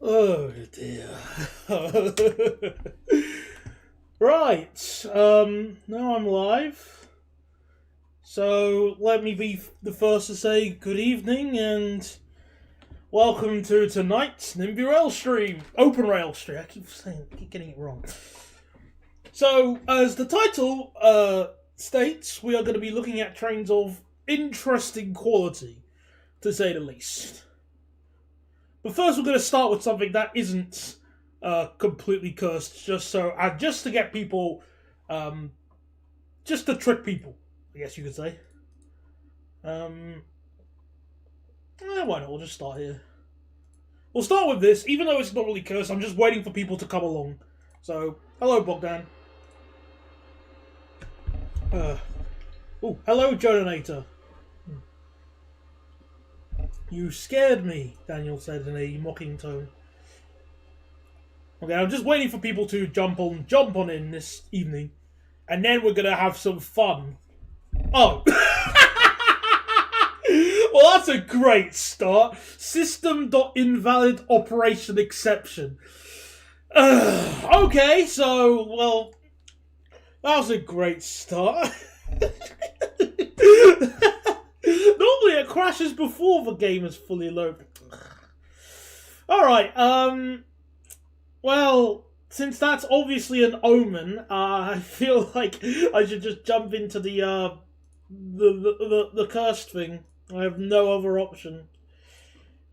Oh dear. Right. Now I'm live. So let me be the first to say good evening and welcome to tonight's NIMBY Rail stream. Open Rail stream. I keep getting it wrong. So, as the title states, we are going to be looking at trains of interesting quality, to say the least. But first, we're going to start with something that isn't completely cursed, just to get people, just to trick people, I guess you could say. Why not? We'll just start here. We'll start with this, even though it's not really cursed. I'm just waiting for people to come along. So, hello, Bogdan. Hello, Jonanator. You scared me, Daniel said in a mocking tone. Okay, I'm just waiting for people to jump on in this evening, and then we're gonna have some fun. Oh, well, that's a great start. System.invalid operation exception. Okay, so that was a great start. Normally it crashes before the game is fully loaded. Alright, well, since that's obviously an omen, I feel like I should just jump into the cursed thing. I have no other option.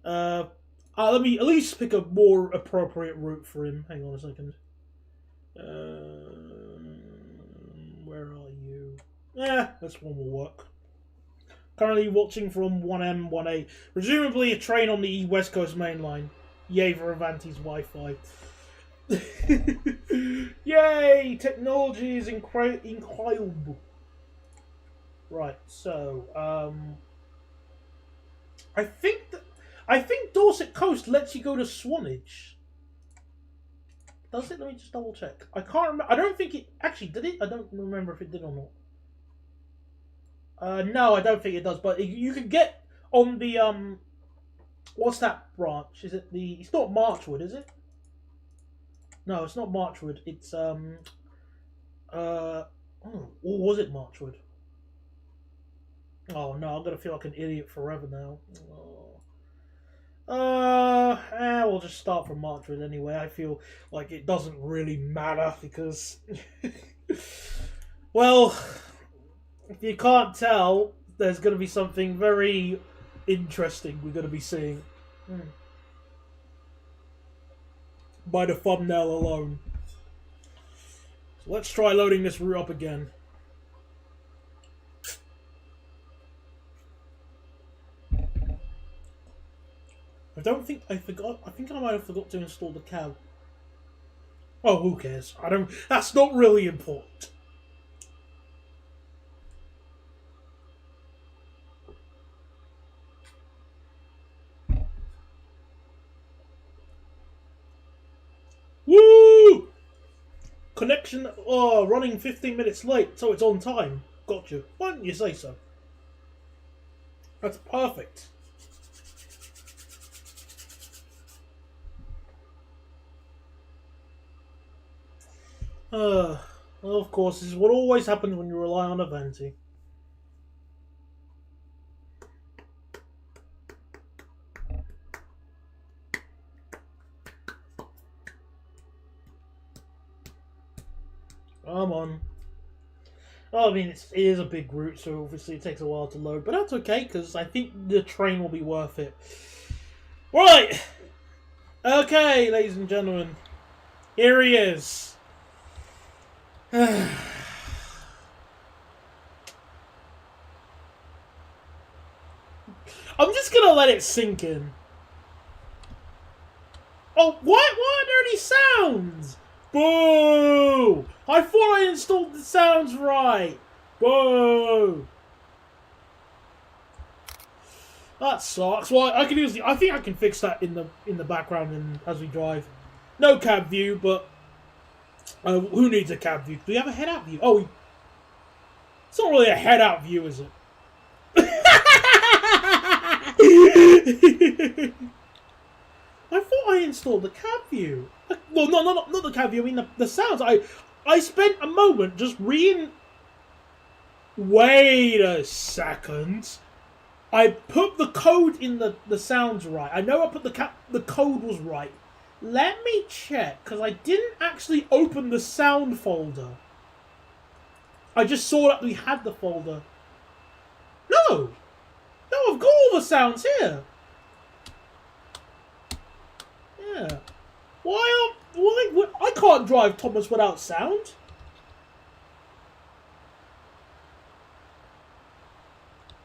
Let me at least pick a more appropriate route for him. Hang on a second. Where are you? This one will work. Currently watching from 1M, 1A. Presumably a train on the West Coast main line. Yay for Avanti's Wi-Fi. Yay! Technology is incredible. Right, so, I think Dorset Coast lets you go to Swanage. Does it? Let me just double check. I can't remember. I don't think it... Actually, did it? I don't remember if it did or not. No, I don't think it does. But you can get on the... What's that branch? Is it the... It's not Marchwood, is it? No, it's not Marchwood. It's... or was it Marchwood? Oh, no. I'm going to feel like an idiot forever now. We'll just start from Marchwood anyway. I feel like it doesn't really matter because, well, if you can't tell, there's going to be something very interesting we're going to be seeing by the thumbnail alone. So let's try loading this route up again. I think I might have forgot to install the cab. Oh, who cares? That's not really important. Woo! Connection, running 15 minutes late, so it's on time. Gotcha. Why didn't you say so? That's perfect. Well, of course, this is what always happens when you rely on Avanti. Come on. Oh, I mean, it is a big route, so obviously it takes a while to load, but that's okay, because I think the train will be worth it. Right! Okay, ladies and gentlemen. Here he is. I'm just gonna let it sink in. Oh, what? What are these sounds? Boo! I thought I installed the sounds right. Boo! That sucks. Well, I think I can fix that in the background and as we drive. No cab view, but who needs a cab view? Do we have a head-out view? Oh, it's not really a head-out view, is it? I thought I installed the cab view. Well, not the cab view. I mean the sounds. I spent a moment just reading. Wait a second. I put the code in the sounds right. I know I put the code was right. Let me check, because I didn't actually open the sound folder. I just saw that we had the folder. No! No, I've got all the sounds here. Yeah. Why? I can't drive Thomas without sound.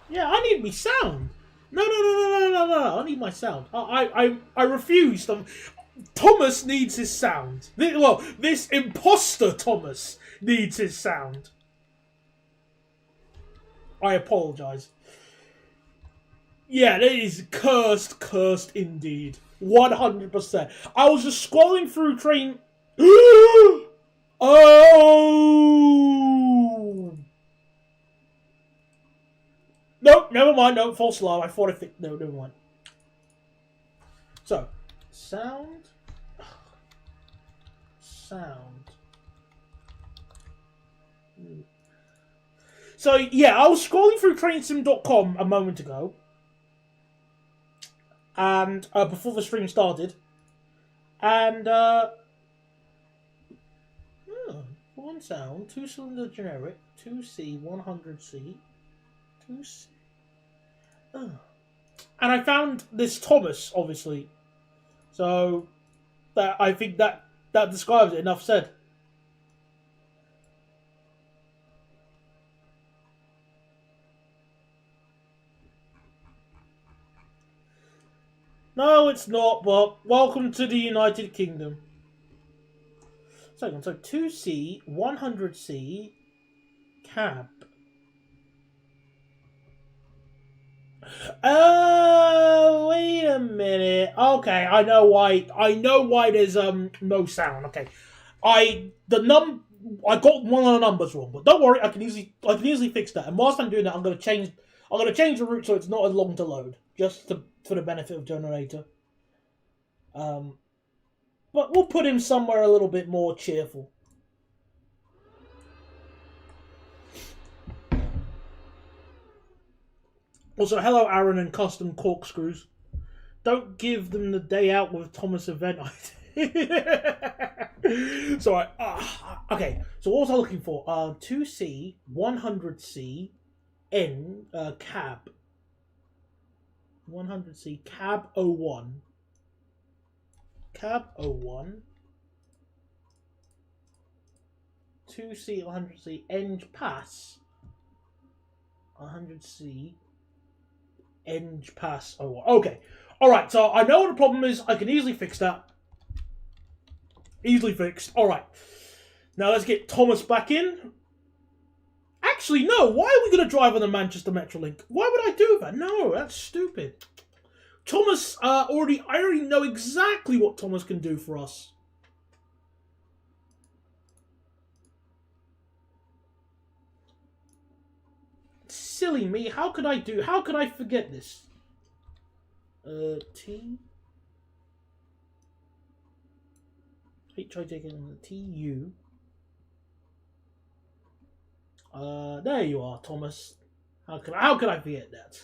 Yeah, I need me sound. No. I need my sound. I refuse. Thomas needs his sound. This imposter Thomas needs his sound. I apologise. Yeah, that is cursed indeed. 100%. I was just scrolling through train. Oh! Nope, never mind. No, false alarm. I thought I think. No, never mind. So, sound. So, yeah, I was scrolling through trainsim.com a moment ago. And, before the stream started. And, one sound, 2-cylinder generic, 2C, 100C, 2C. Oh. And I found this Thomas, obviously. So, I think that describes it. Enough said. No, it's not, but welcome to the United Kingdom. So 2C, 100C, cab. Oh, wait a minute. Okay, I know why there's no sound. Okay. I got one of the numbers wrong, but don't worry, I can easily fix that. And whilst I'm doing that, I'm gonna change the route so it's not as long to load, just for the benefit of generator. But we'll put him somewhere a little bit more cheerful. Also, hello, Aaron and Custom Corkscrews. Don't give them the day out with Thomas event idea. Sorry. Okay, so what was I looking for? 2C, 100C, cab. 100C, cab 01. Cab 01. 2C, 100C, Eng Pass. 100C, Eng Pass 01. Okay. Alright, so I know what the problem is. I can easily fix that. Easily fixed. Alright. Now let's get Thomas back in. Actually, no. Why are we going to drive on the Manchester Metrolink? Why would I do that? No, that's stupid. Thomas, I already know exactly what Thomas can do for us. Silly me. How could I forget this? T. H-I-J-K-T-U. There you are, Thomas. How could I forget that?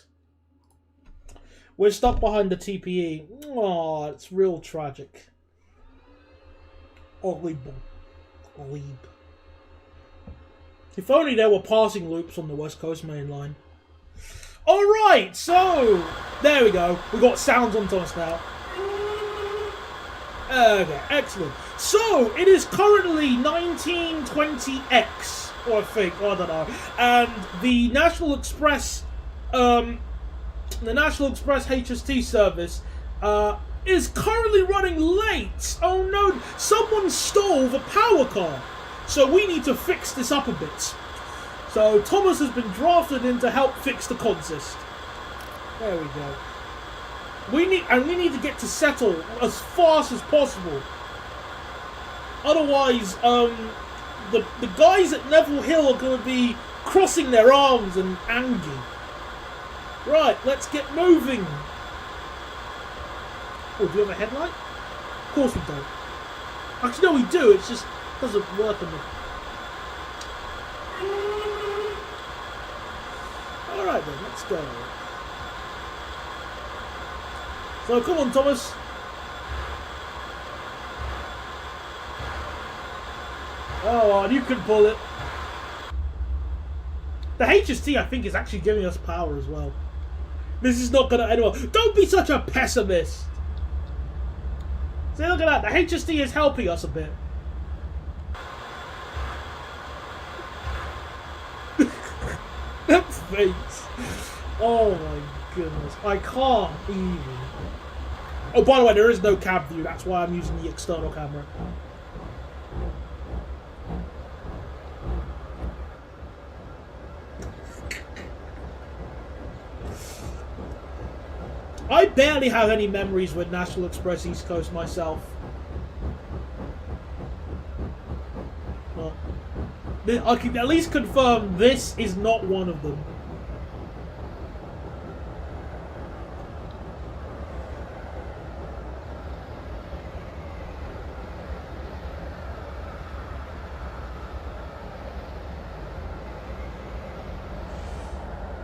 We're stuck behind the TPE. Oh, it's real tragic. Horrible. If only there were passing loops on the West Coast main line. Alright, so there we go. We got sounds on Thomas now. Okay, excellent. So it is currently 1920X, or I think, I don't know. And the National Express HST service is currently running late. Oh no, someone stole the power car. So we need to fix this up a bit. So Thomas has been drafted in to help fix the consist. There we go. We need to get to settle as fast as possible. Otherwise, the guys at Neville Hill are going to be crossing their arms and angry. Right, let's get moving. Oh, do you have a headlight? Of course we don't. Actually, no, we do. It just doesn't work on me. Alright then, let's go. So, come on, Thomas. Oh, you can pull it. The HST, I think, is actually giving us power as well. This is not going to end well. Don't be such a pessimist. See, look at that. The HST is helping us a bit. That face. Oh my goodness. I can't even. Oh, by the way, there is no cab view. That's why I'm using the external camera. I barely have any memories with National Express East Coast myself. Well, I can at least confirm this is not one of them.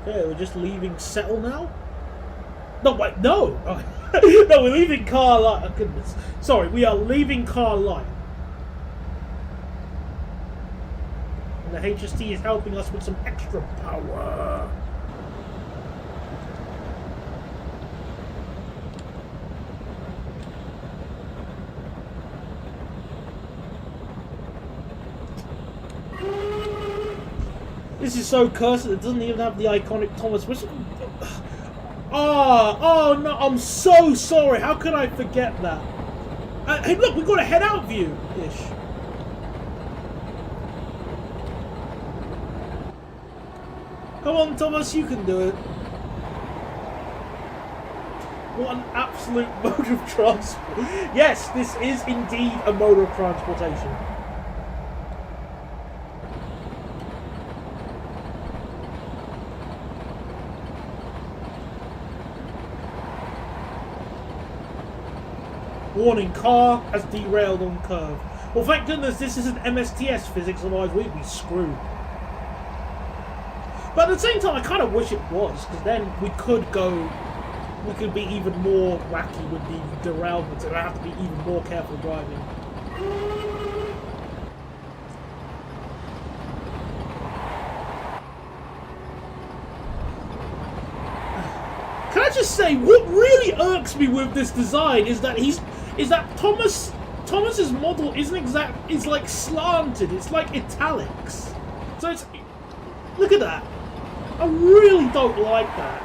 Okay, we're just leaving Settle now? No, wait, no! No, we're leaving Carlisle. Oh, goodness. Sorry, we are leaving Carlisle. And the HST is helping us with some extra power. This is so cursed that it doesn't even have the iconic Thomas whistle. Oh no, I'm so sorry. How could I forget that? Hey, look, we've got a head-out view-ish. Come on, Thomas, you can do it. What an absolute mode of transport. Yes, this is indeed a mode of transportation. Warning, car has derailed on curve. Well, thank goodness this isn't MSTS physics, otherwise we'd be screwed. But at the same time, I kind of wish it was, because then we could be even more wacky with the derailments, and I have to be even more careful driving. Can I just say, what really irks me with this design is that Thomas's model is like slanted. It's like italics. So it's, look at that. I really don't like that.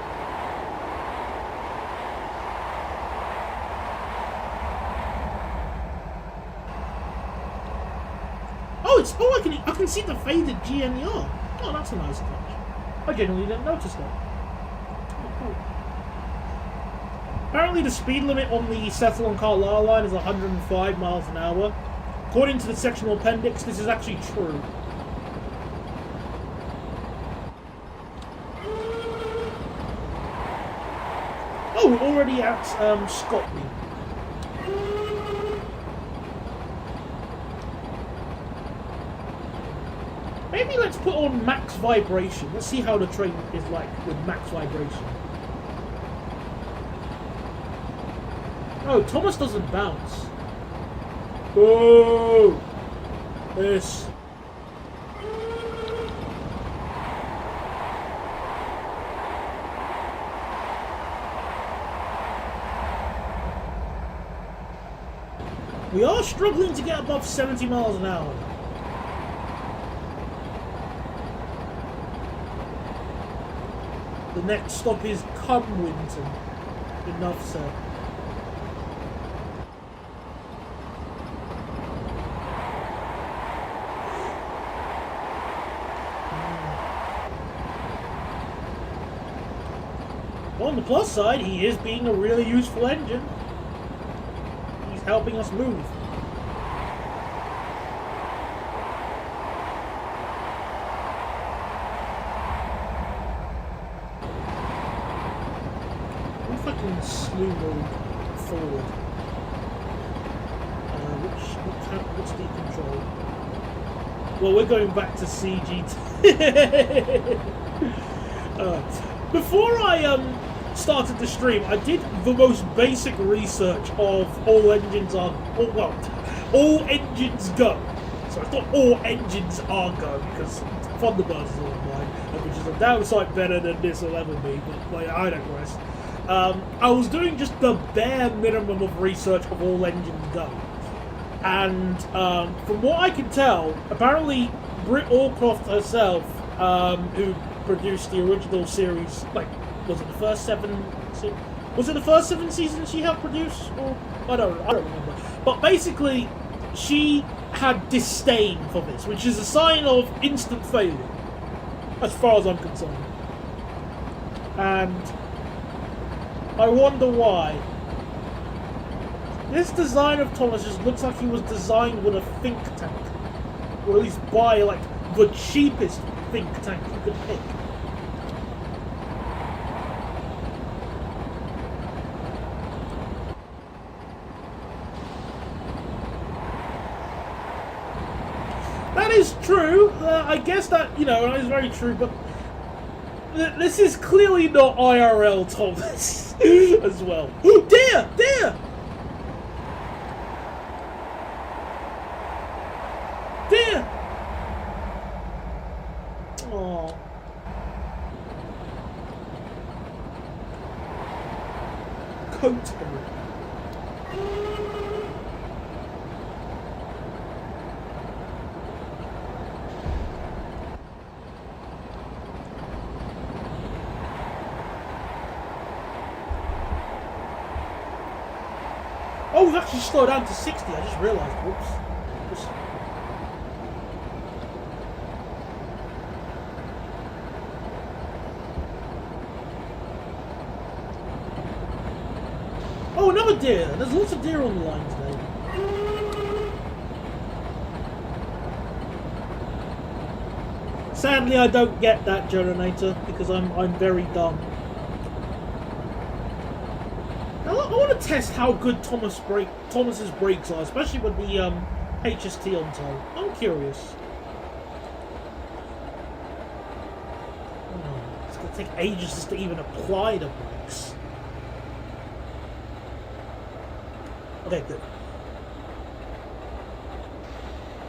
I can see the faded GNER. Oh, that's a nice touch. I genuinely didn't notice that. Oh, cool. Apparently the speed limit on the Settle and Carlisle line is 105 miles an hour. According to the sectional appendix, this is actually true. Oh, we're already at Scotland. Maybe let's put on max vibration. Let's see how the train is like with max vibration. Oh, Thomas doesn't bounce. Oh, this. We are struggling to get above 70 miles an hour. The next stop is Cumwinton. Enough said. On the plus side, he is being a really useful engine. He's helping us move. Fucking slew mode forward. What's the control? Well, we're going back to CGT. Before I started the stream, I did the most basic research of all engines go. So I thought all engines are go because Thunderbird is online, which is a damn sight better than this will ever be. But I digress. I was doing just the bare minimum of research of all engines go. And from what I can tell, apparently Britt Allcroft herself, who produced the original series, was it the first 7 seasons she helped produce? Or I don't remember. But basically, she had disdain for this, which is a sign of instant failure, as far as I'm concerned. And I wonder why. This design of Thomas just looks like he was designed with a think tank. Or at least by, the cheapest think tank you could pick. That is true. I guess that, that is very true, but this is clearly not IRL Thomas as well. Oh, dear! Dear! Dear! Aww. Coat him. Oh, we've actually slowed down to 60. I just realised. Whoops. Oh, another deer! There's lots of deer on the line today. Sadly, I don't get that generator because I'm very dumb. Now, I want to test how good Thomas's brakes are, especially with the HST on top. I'm curious. Oh, it's gonna take ages just to even apply the brakes. Okay, good.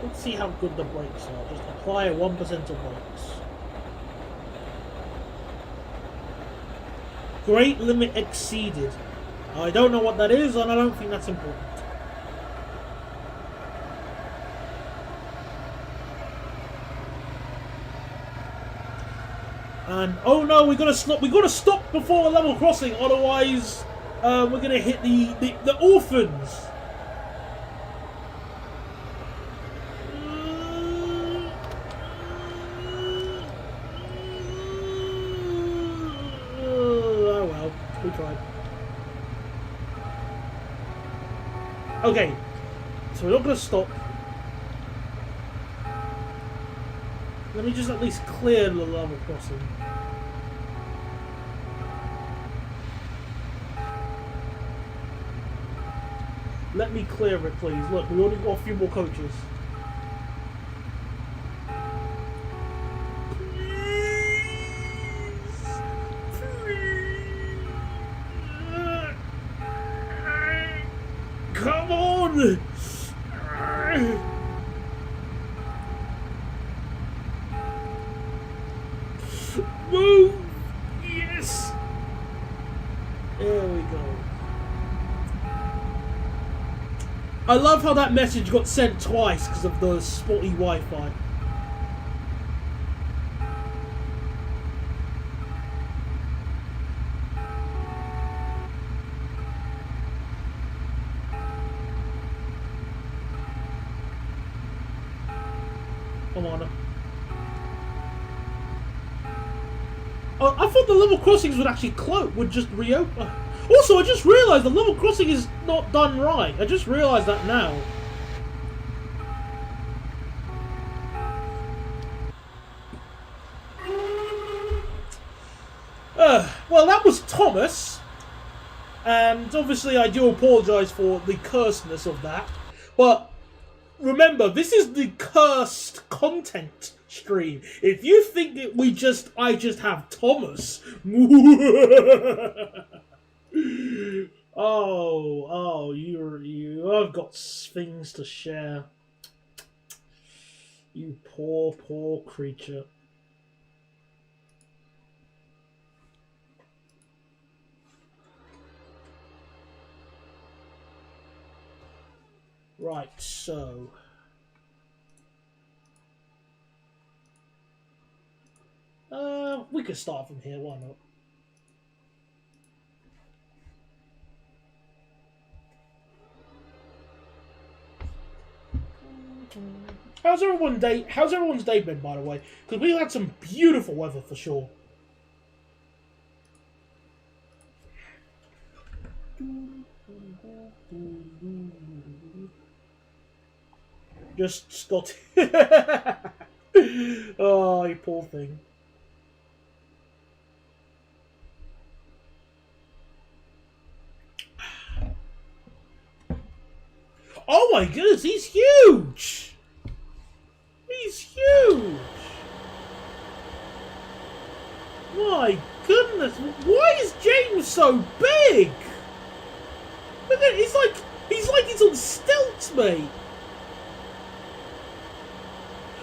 Let's see how good the brakes are. Just apply 1% of brakes. Great limit exceeded. I don't know what that is, and I don't think that's important. And oh no, we gotta stop! We gotta stop before a level crossing, otherwise we're gonna hit the orphans. Oh well, we tried. Okay, so we're not gonna stop. Let me just at least clear the level crossing. Let me clear it, please. Look, we only got a few more coaches. Come on! Move! Yes! There we go. I love how that message got sent twice because of the spotty Wi-Fi. Come on. Oh, I thought the level crossings would actually would just reopen. Also, I just realised the level crossing is not done right. I just realised that now. Well, that was Thomas. And obviously I do apologise for the curseness of that. But remember, this is the cursed content stream. If you think that I just have Thomas. I've got things to share. You poor, poor creature. Right, so... we could start from here, why not? How's everyone's day been, by the way? Because we had some beautiful weather for sure. Just Scott. Oh, you poor thing. Oh my goodness, he's huge! He's huge! My goodness, why is James so big? Look at he's like he's on stilts, mate.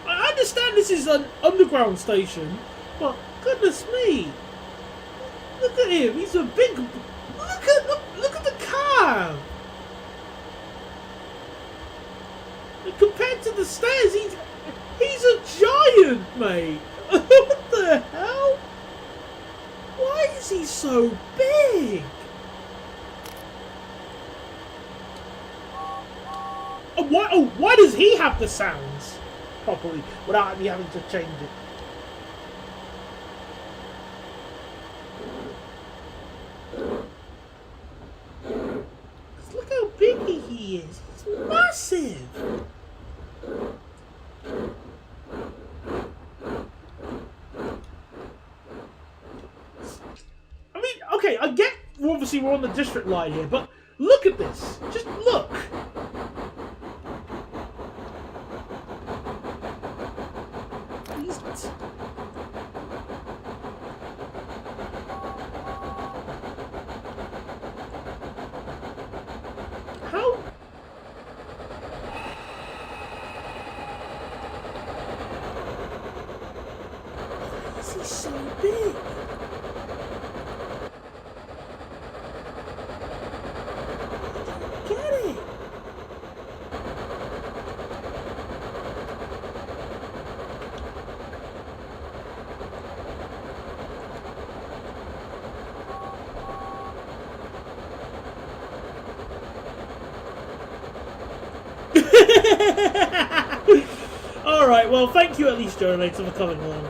I understand this is an underground station, but goodness me. Look at him, he's a big look at the calf. Compared to the stairs, he's a giant, mate. What the hell? Why is he so big? Why does he have the sounds properly without me having to change it? Look how big he is. He's massive. I mean, okay, I get obviously we're on the district line here, but look at this. Just look. How? Why is he so big? Get it? Alright, well, thank you at least, Jonator, for coming along.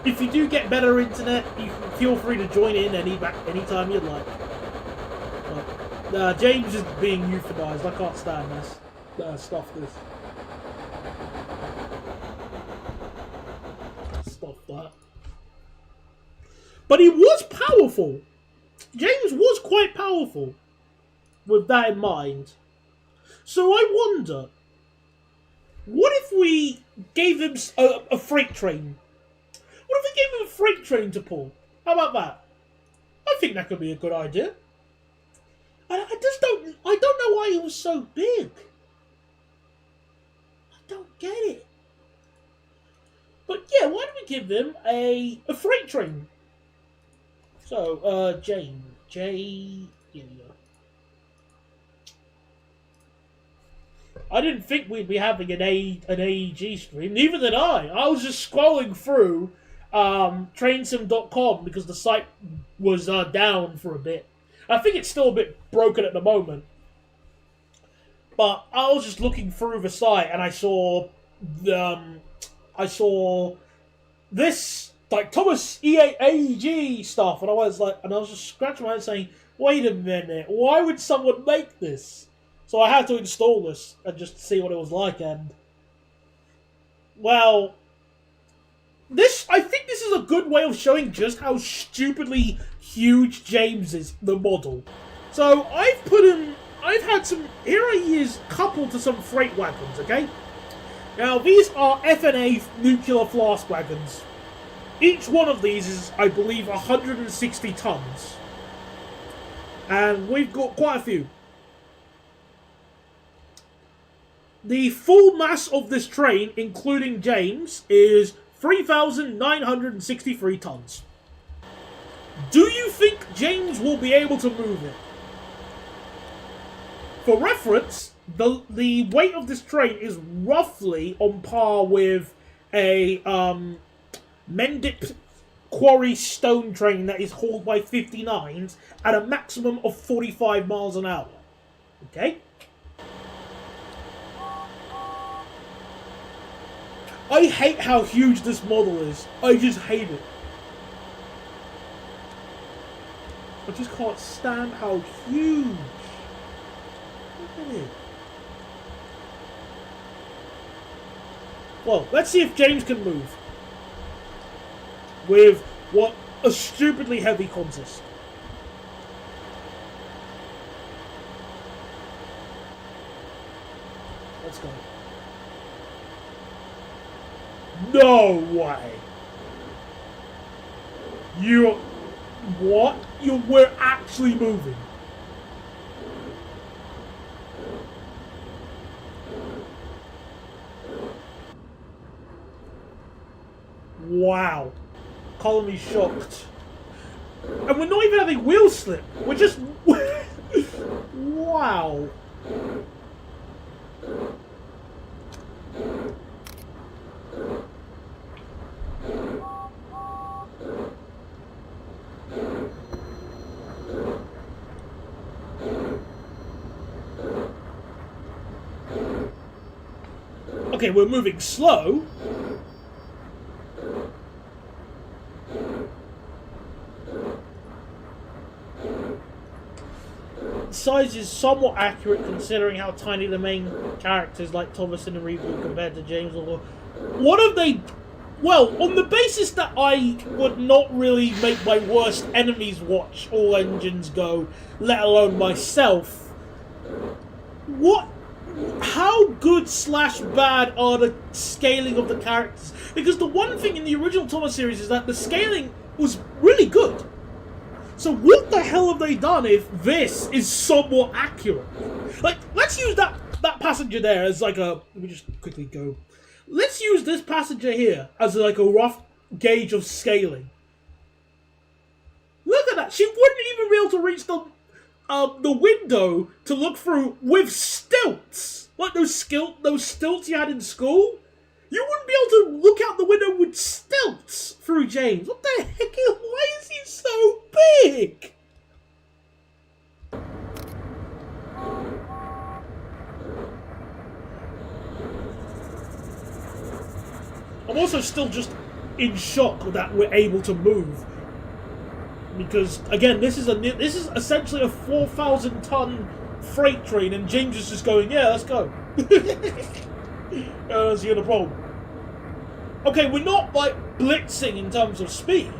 If you do get better internet, you can feel free to join in anytime you'd like. But, James is being euthanized. I can't stand this. Stuff this. Stop that. But he was powerful. James was quite powerful. With that in mind. So I wonder, what if we gave him a freight train? What if we gave him a freight train to pull? How about that? I think that could be a good idea. I don't know why he was so big. I don't get it. But yeah, why don't we give him a freight train? So, James. Here we go. I didn't think we'd be having an AEG stream. Neither did I. I was just scrolling through trainsim.com because the site was down for a bit. I think it's still a bit broken at the moment. But I was just looking through the site and I saw this like Thomas AEG stuff, and I was just scratching my head saying, "Wait a minute, why would someone make this?" So I had to install this and just see what it was like, and well, I think this is a good way of showing just how stupidly huge James is, the model. So I've put him I've had some. Here are years coupled to some freight wagons. Okay. Now these are FNA nuclear flask wagons. Each one of these is, I believe, 160 tons, and we've got quite a few. The full mass of this train, including James, is 3,963 tons. Do you think James will be able to move it? For reference, the weight of this train is roughly on par with a Mendip quarry stone train that is hauled by 59s at a maximum of 45 miles an hour. Okay? I hate how huge this model is. I just hate it. I just can't stand how huge. Look at it. Well, let's see if James can move. With what a stupidly heavy consist. Let's go. No way. What? We're actually moving. Wow. Colony's shocked. And we're not even having wheel slip. We're just... Wow. Okay, we're moving slow. Size is somewhat accurate considering how tiny the main characters like Thomas in the reboot compared to James. Or what have they... Well, on the basis that I would not really make my worst enemies watch all engines go, let alone myself, what... How good / bad are the scaling of the characters? Because the one thing in the original Thomas series is that the scaling was really good. So what the hell have they done if this is somewhat accurate? Like, let's use that passenger there as like a... Let me just quickly go. Let's use this passenger here as like a rough gauge of scaling. Look at that. She wouldn't even be able to reach the window to look through with stilts. Like those stilts you had in school. You wouldn't be able to look out the window with stilts through James. What the heck? Why is he so big? I'm also still just in shock that we're able to move. Because again, this is essentially a 4,000 ton freight train, and James is just going, yeah, let's go. That's the other problem. Okay, we're not like blitzing in terms of speed.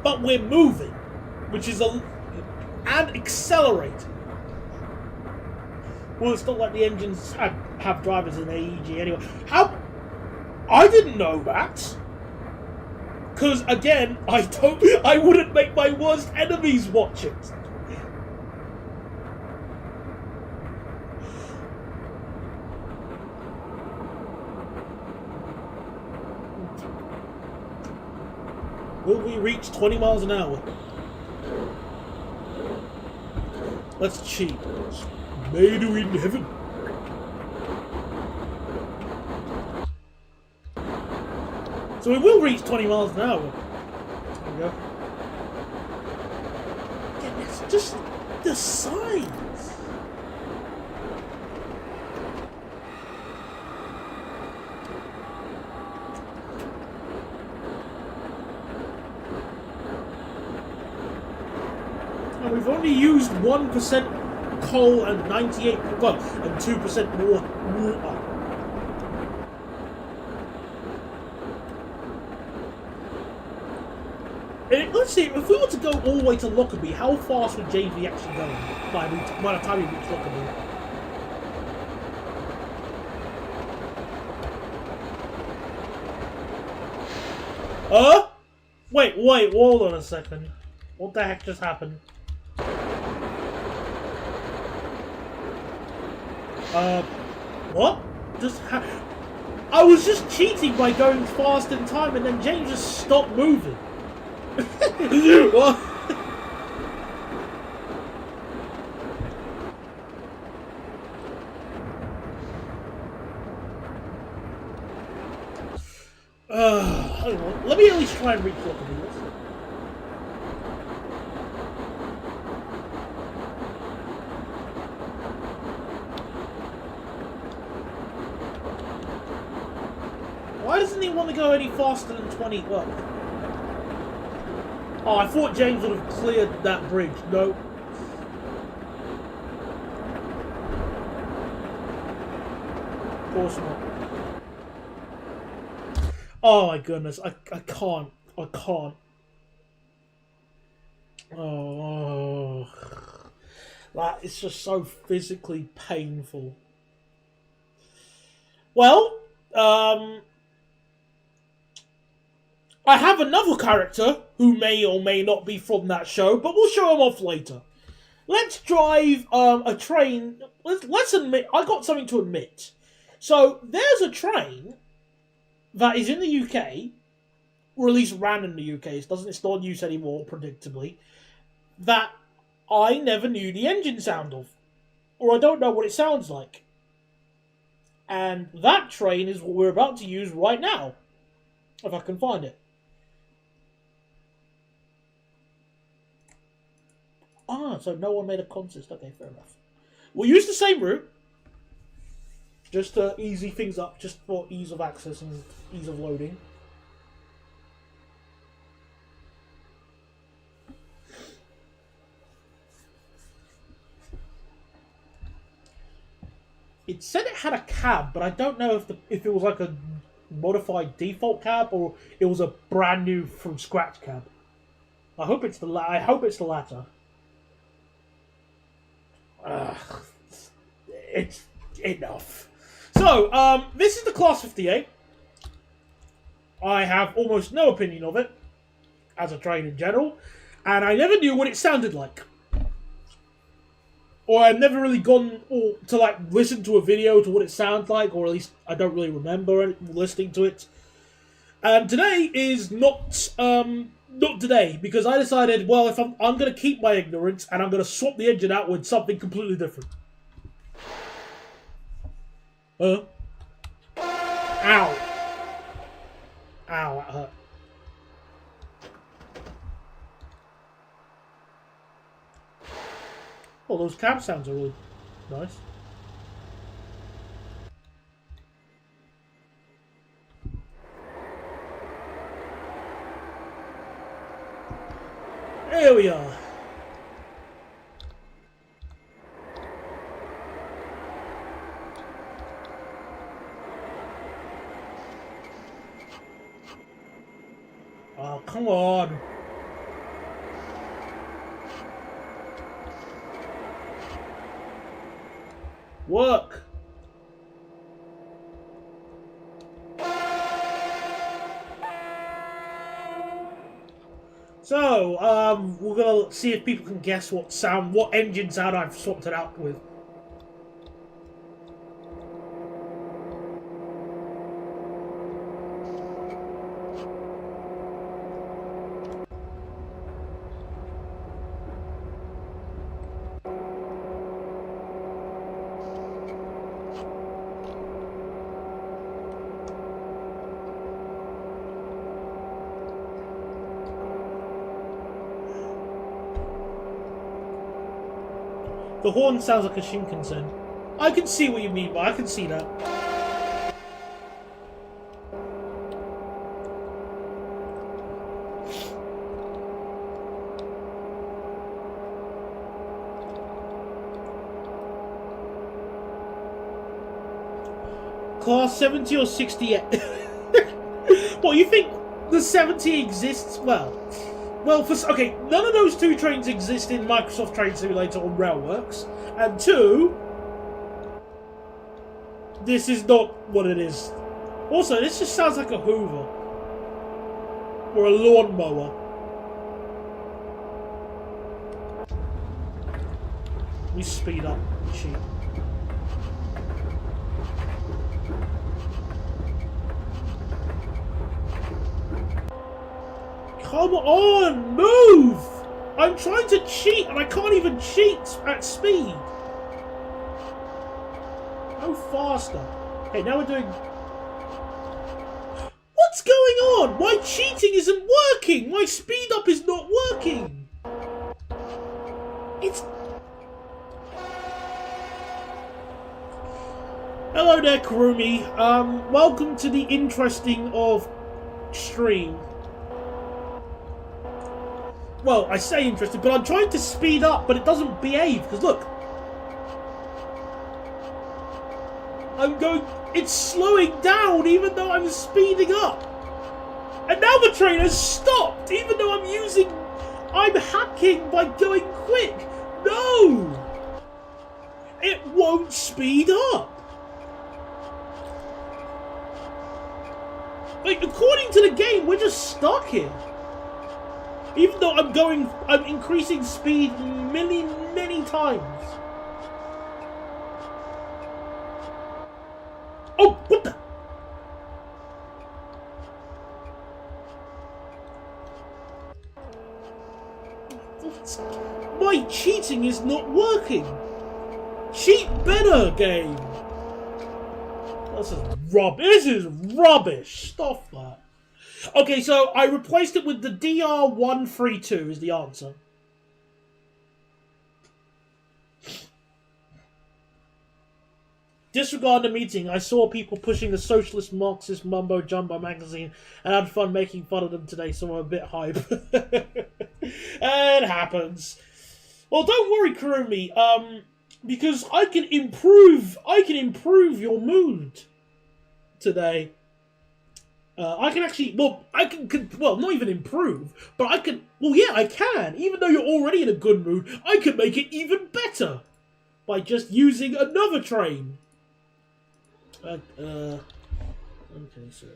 But we're moving, which is and accelerating. Well, it's not like the engines have drivers in AEG anyway. How? I didn't know that. Because again, I wouldn't make my worst enemies watch it. Will we reach 20 miles an hour? Let's cheat. Made in heaven. So we will reach 20 miles an hour. There we go. Again, it's just the size. And we've only used 1% coal and 98%, well, and 2% more water. Let's see, if we were to go all the way to Lockerbie, how fast would James be actually going by the time he reached Lockerbie? Wait, hold on a second. What the heck just happened? What? I was just cheating by going fast in time and then James just stopped moving. What? Let me at least try and reach Lockerbie. Why doesn't he want to go any faster than 20? What? Oh, I thought James would have cleared that bridge. No. Of course not. Oh my goodness, I can't. Oh, that is just so physically painful. Well, I have another character who may or may not be from that show, but we'll show him off later. Let's drive a train. Let's admit, I got something to admit. So, there's a train that is in the UK, or at least ran in the UK, it's not in use anymore, predictably, that I never knew the engine sound of. Or I don't know what it sounds like. And that train is what we're about to use right now. If I can find it. Ah, so no one made a consist. Okay, fair enough. We'll use the same route. Just to easy things up, just for ease of access and ease of loading. It said it had a cab, but I don't know if it was like a modified default cab or it was a brand new from scratch cab. I hope it's the latter. It's enough. So, this is the Class 58. I have almost no opinion of it, as a train in general, and I never knew what it sounded like. Or I've never really gone to like listen to a video to what it sounds like, or at least I don't really remember listening to it. And today is not today, because I decided, well, if I'm going to keep my ignorance and I'm going to swap the engine out with something completely different. Ow. Ow, that hurt. Oh, those cab sounds are really nice. Here we are. Oh, come on. Work. So, we're gonna see if people can guess what engine sound I've swapped it out with. The horn sounds like a Shinkansen. I can see what you mean, but I can see that. Class 70 or 68? Well, you think the 70 exists? Well, well, okay, none of those two trains exist in Microsoft Train Simulator or Railworks, and two, this is not what it is. Also, this just sounds like a Hoover or a lawnmower. We speed up, cheap. Come on, move! I'm trying to cheat and I can't even cheat at speed. Go faster. Okay, now we're doing... What's going on? My cheating isn't working! My speed up is not working! It's... Hello there, Kurumi. Welcome to the interesting of stream. Well, I say interesting, but I'm trying to speed up, but it doesn't behave, because look. I'm going... It's slowing down, even though I'm speeding up. And now the train has stopped, even though I'm using... I'm hacking by going quick. No! It won't speed up. Like, according to the game, we're just stuck here. Even though I'm increasing speed many, many times. Oh, what the? My cheating is not working. Cheat better, game. This is rubbish. Stop that. Okay, so I replaced it with the DR132 is the answer. Disregard the meeting. I saw people pushing the socialist Marxist mumbo jumbo magazine and had fun making fun of them today, so I'm a bit hype. It happens. Well, don't worry, Kurumi, because I can improve your mood today. I can actually, well, not even improve, but I can, well, yeah, I can. Even though you're already in a good mood, I can make it even better by just using another train. Okay, so...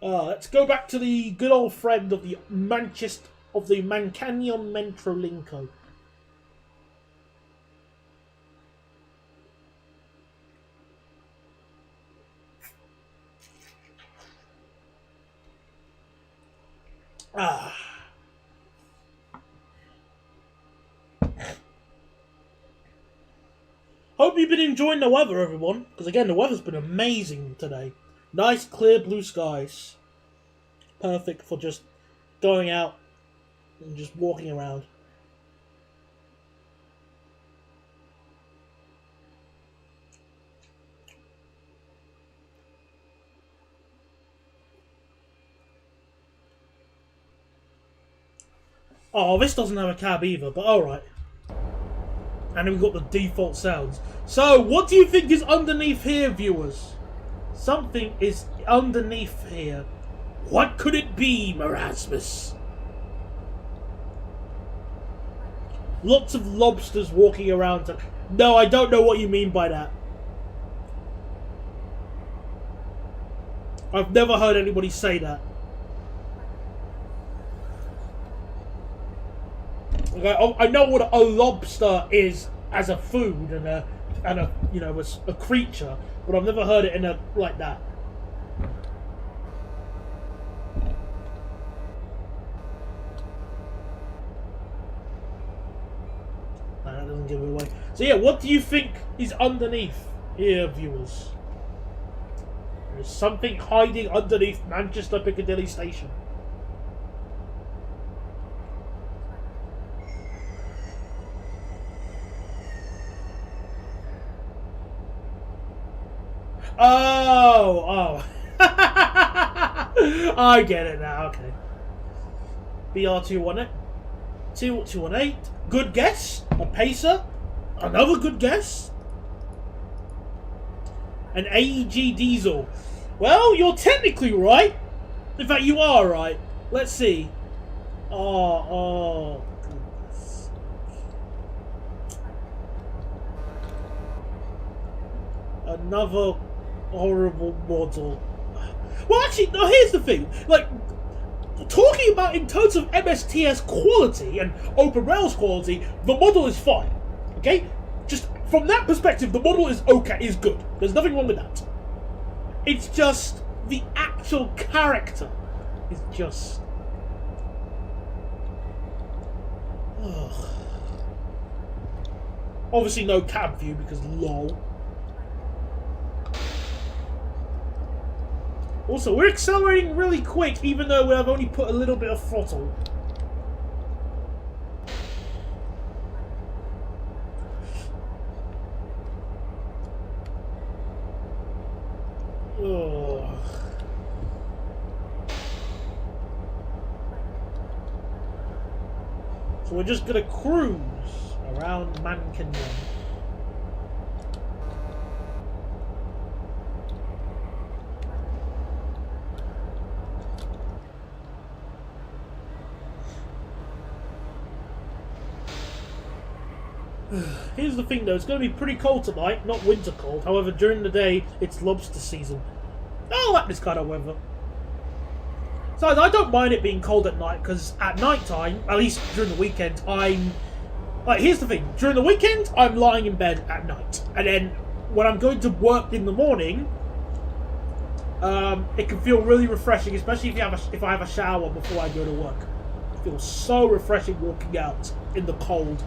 let's go back to the good old friend of the Mancanion Metrolinko. Hope you've been enjoying the weather, everyone. Because again, the weather's been amazing today. Nice, clear blue skies. Perfect for just going out and just walking around. Oh, this doesn't have a cab either, but alright. And then we've got the default sounds. So, what do you think is underneath here, viewers? Something is underneath here. What could it be, Marasmus? Lots of lobsters walking around. No, I don't know what you mean by that. I've never heard anybody say that. Okay, I know what a lobster is as a food and a you know a creature, but I've never heard it in a like that. That doesn't give it away. So yeah, what do you think is underneath here, viewers? There's something hiding underneath Manchester Piccadilly Station. Oh. I get it now, okay. BR218. 218. Good guess. A pacer. Another good guess? An AEG diesel. Well, you're technically right. In fact, you are right. Let's see. Oh, goodness. Another horrible model. Well, actually, no, here's the thing. Like, talking about in terms of MSTS quality and Open Rails quality, the model is fine. Okay? Just from that perspective, the model is okay, is good. There's nothing wrong with that. It's just the actual character is just... Ugh. Obviously no cab view because lol. Also, we're accelerating really quick even though I've only put a little bit of throttle. Ugh. So we're just gonna cruise around Mankind. Here's the thing though, it's going to be pretty cold tonight, not winter cold. However, during the day, it's lobster season. I like this kind of weather. So I don't mind it being cold at night, because at night time, at least during the weekend, I'm... Like, here's the thing, during the weekend, I'm lying in bed at night. And then, when I'm going to work in the morning, it can feel really refreshing, especially if I have a shower before I go to work. It feels so refreshing walking out in the cold.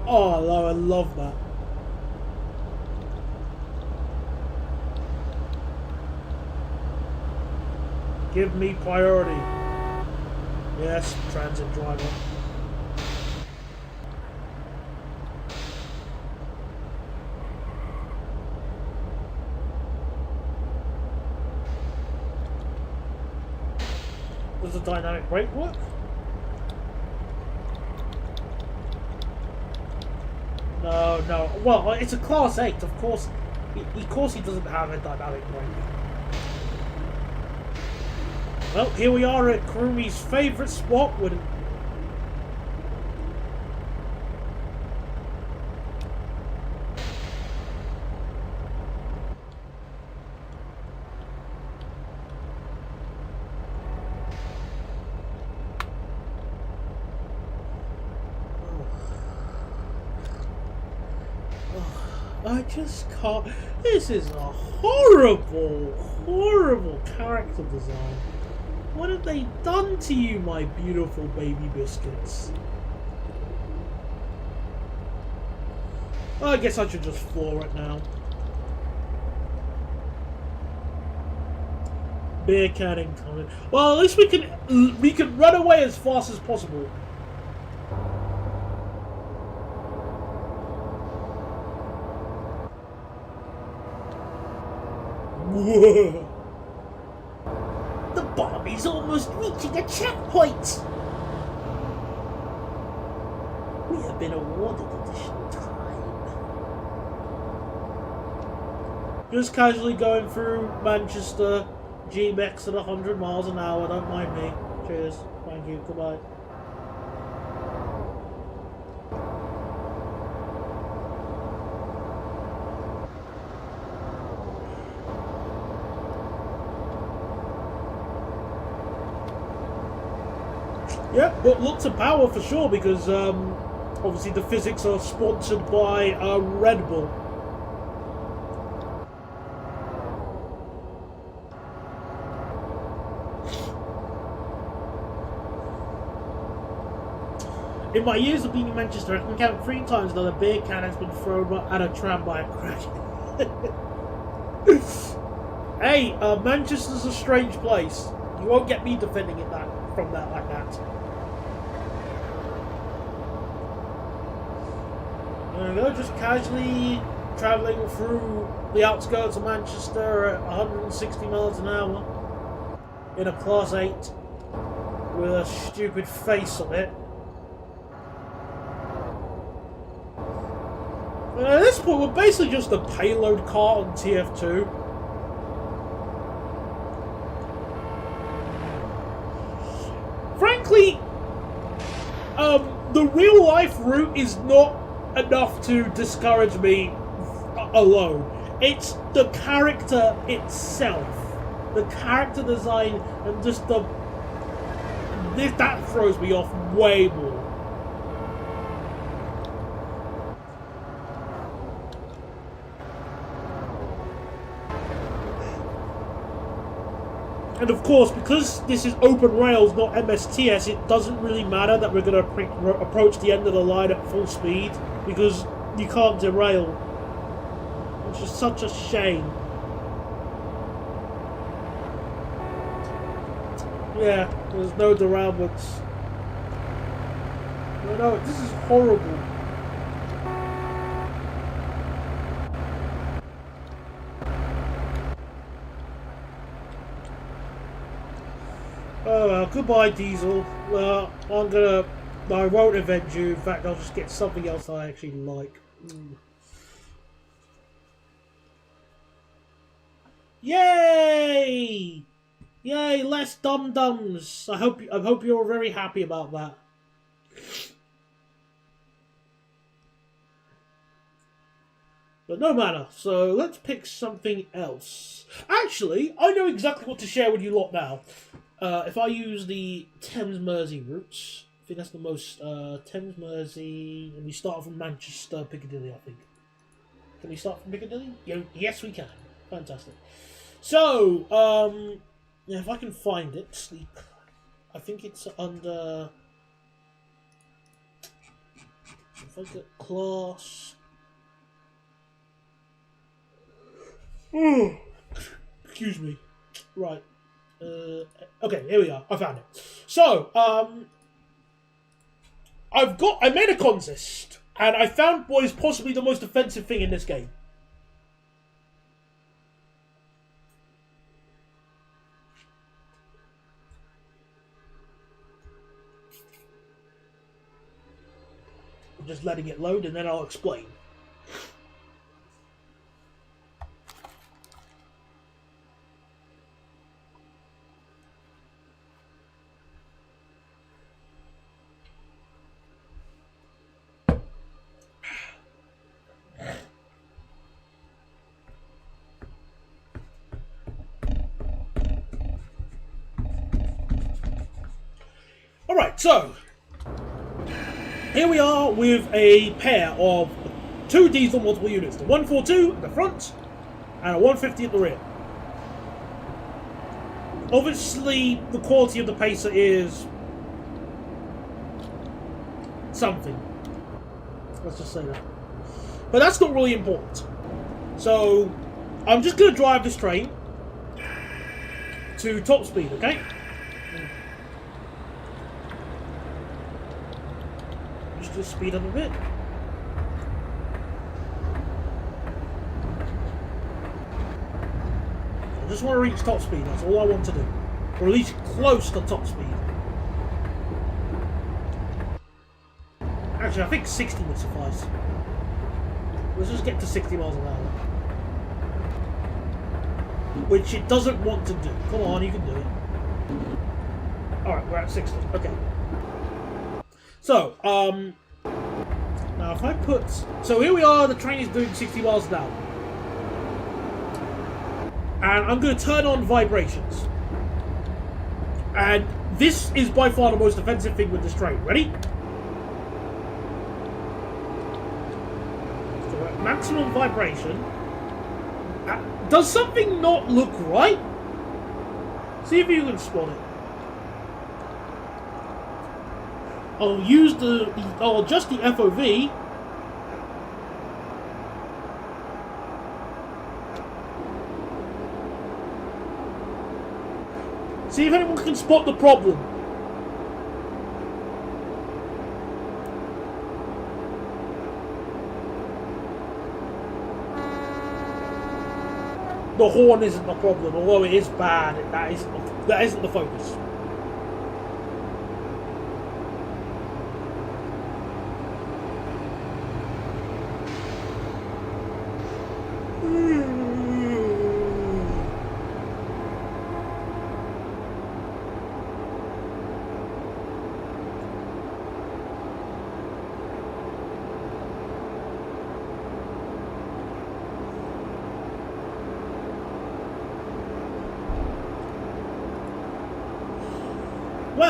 Oh, I love that. Give me priority. Yes, transit driver. Does the dynamic brake work? No. Well, it's a Class 8, of course. Of course he doesn't have a dynamic brake. Well, here we are at Kurumi's favourite spot with... I just can't... This is a horrible, horrible character design. What have they done to you, my beautiful baby biscuits? Well, I guess I should just floor it now. Beer canning time. Well, at least we can run away as fast as possible. Whoa. The bomb is almost reaching a checkpoint! We have been awarded additional time. Just casually going through Manchester, GMX at 100 miles an hour, don't mind me. Cheers, thank you, goodbye. Yeah, but lots of power for sure because obviously the physics are sponsored by Red Bull. In my years of being in Manchester, I can count 3 times that a beer can has been thrown at a tram by a crack. Hey, Manchester's a strange place. You won't get me defending it from that like that. There we go, just casually travelling through the outskirts of Manchester at 160 miles an hour in a Class 8 with a stupid face on it. At this point, we're basically just a payload car on TF2. Frankly, the real life route is not enough to discourage me alone. It's the character itself, the character design, and just that throws me off way more. And of course, because this is open rails, not MSTS, it doesn't really matter that we're going to approach the end of the line at full speed, because you can't derail. Which is such a shame. Yeah, there's no derailments. No, this is horrible. Oh well, goodbye Diesel. I won't avenge you. In fact, I'll just get something else I actually like. Yay! Yay, less dum-dums. I hope you're very happy about that. But no matter, so let's pick something else. Actually, I know exactly what to share with you lot now. If I use the Thames-Mersey routes, I think that's the most, Thames-Mersey, and we start from Manchester, Piccadilly, I think. Can we start from Piccadilly? Yes, we can. Fantastic. So, yeah, if I can find it, I think it's under, if I get class, excuse me, right. Okay, here we are. I found it. So, I made a consist, and I found what is possibly the most offensive thing in this game. I'm just letting it load, and then I'll explain. Alright, so here we are with a pair of two diesel multiple units, the 142 at the front and a 150 at the rear. Obviously, the quality of the Pacer is something. Let's just say that. But that's not really important. So, I'm just going to drive this train to top speed, okay? Just speed up a bit. I just want to reach top speed, that's all I want to do. Or at least close to top speed. Actually, I think 60 would suffice. Let's just get to 60 miles an hour. Which it doesn't want to do. Come on, you can do it. Alright, we're at 60. Okay. So, now if I put... So here we are, the train is doing 60 miles an hour. And I'm going to turn on vibrations. And this is by far the most offensive thing with this train. Ready? So at maximum vibration. Does something not look right? See if you can spot it. I'll adjust the FOV. See if anyone can spot the problem. The horn isn't the problem, although it is bad. That isn't the focus.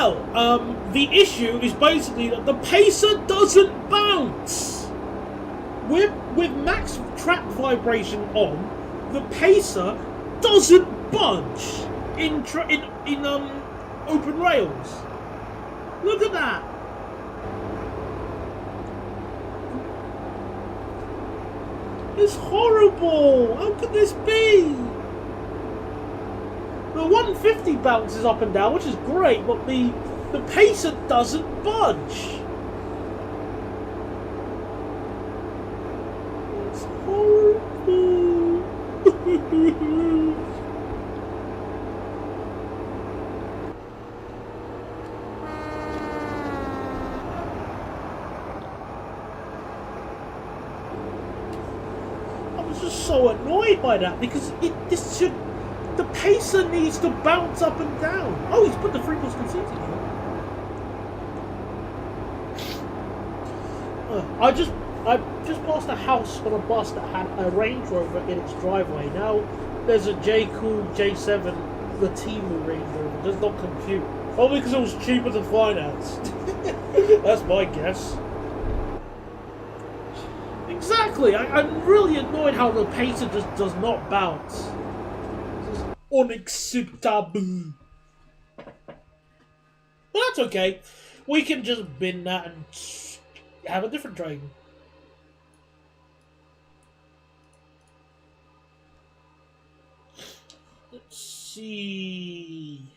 Well, the issue is basically that the pacer doesn't bounce. With max track vibration on, the pacer doesn't budge in open rails. Look at that. It's horrible. How could this be? The 150 bounces up and down, which is great, but the pacer doesn't budge. It's horrible. I was just so annoyed by that because the pacer needs to bounce up and down. Oh, he's put the free plus conceit in here. I just passed a house on a bus that had a Range Rover in its driveway. Now there's a J-Cool J7, the Timu Range Rover. Does not compute. Probably because it was cheaper to finance. That's my guess. Exactly. I'm really annoyed how the pacer just does not bounce. This is unacceptable. But that's okay. We can just bin that and have a different train. Let's see.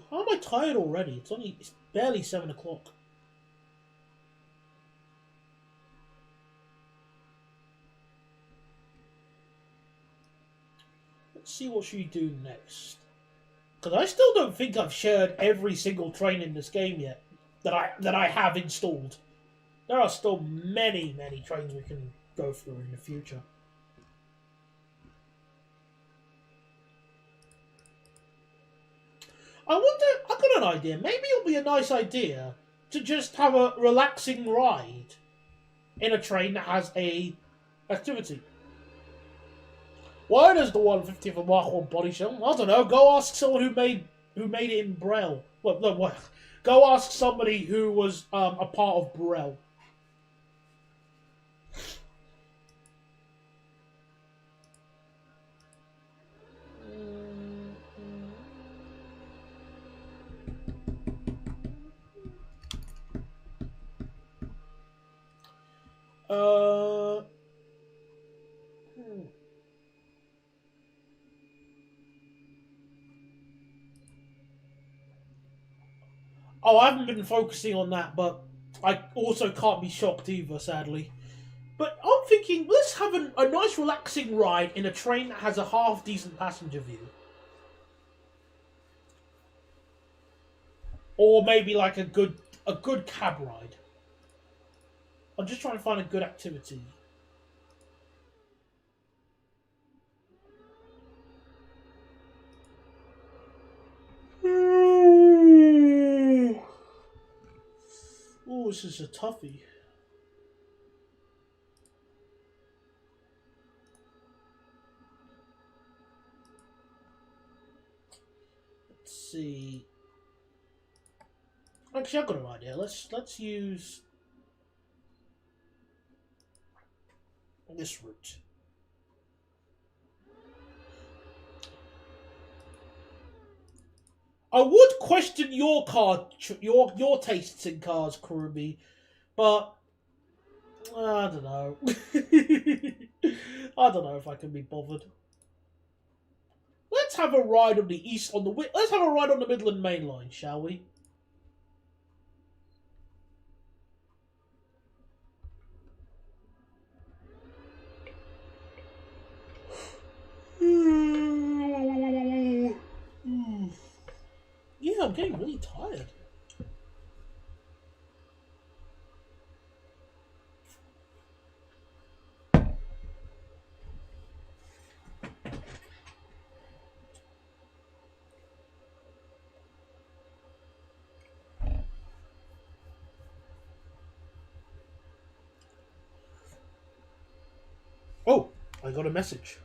How am I tired already? It's barely 7 o'clock. Let's see what should we do next. Because I still don't think I've shared every single train in this game yet that I have installed. There are still many trains we can go through in the future. I wonder, I've got an idea. Maybe it'll be a nice idea to just have a relaxing ride in a train that has a activity. Why does the 150 of a Mark 1 body shell? I don't know. Go ask someone who made it in Braille. Well, no, what? Go ask somebody who was a part of Braille. Oh, I haven't been focusing on that, but I also can't be shocked either, sadly. But I'm thinking, let's have a nice relaxing ride in a train that has a half-decent passenger view. Or maybe like a good cab ride. I'm just trying to find a good activity. Oh, this is a toughie. Let's see. Actually, I've got an idea. Let's use this route. I would question your your tastes in cars, Kurubi, but I don't know. I don't know if I can be bothered. Let's have a ride on the let's have a ride on the Midland Main Line, shall we? Yeah, I'm getting really tired. Oh, I got a message.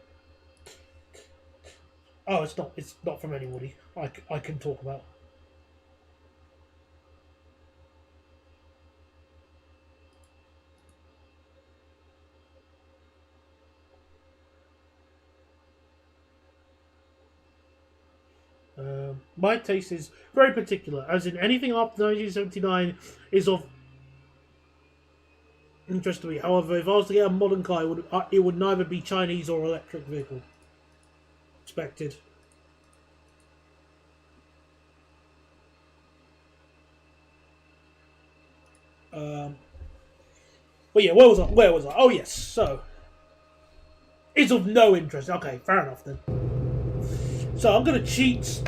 Oh, it's not. It's not from anybody. I can talk about. My taste is very particular, as in anything after 1979 is of interest to me. However, if I was to get a modern car, it would neither be Chinese or electric vehicle. Expected. Um, but yeah, where was I? Where was I? Oh yes. So it's of no interest. Okay, fair enough then. So I'm gonna cheat.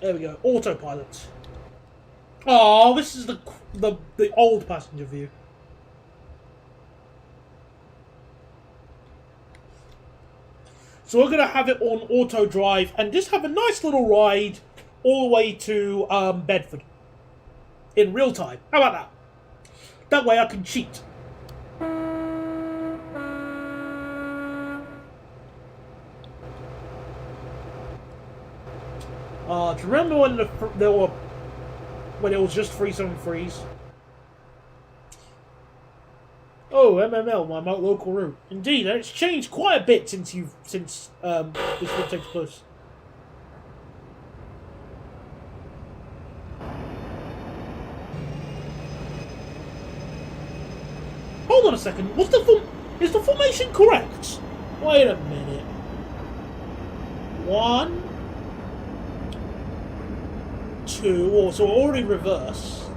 There we go. Autopilot. Oh, this is the old passenger view. So we're gonna have it on auto drive and just have a nice little ride all the way to Bedford in real time. How about that? That way I can cheat. Do you remember when when it was just 373s? Oh, MML, my local route. Indeed, and it's changed quite a bit since this will take place. Hold on a second. Is the formation correct? Wait a minute. 1, 2. Oh, so we're already reverse.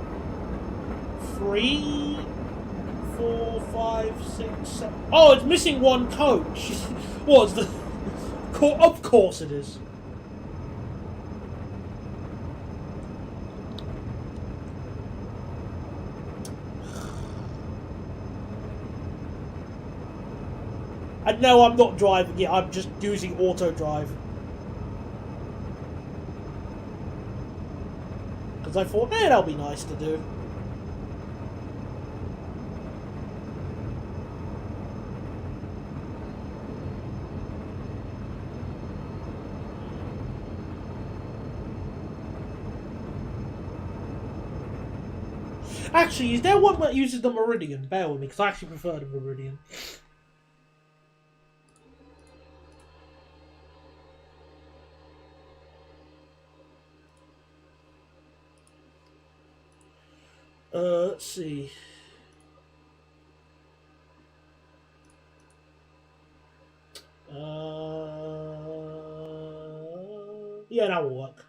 3, 4, 5, 6, 7. Oh, it's missing one coach. What's the? Of course it is. And no, I'm not driving it. I'm just using auto drive. Because I thought, that'll be nice to do. Actually, is there one that uses the Meridian? Bear with me, because I actually prefer the Meridian. Let's see. Yeah, that will work.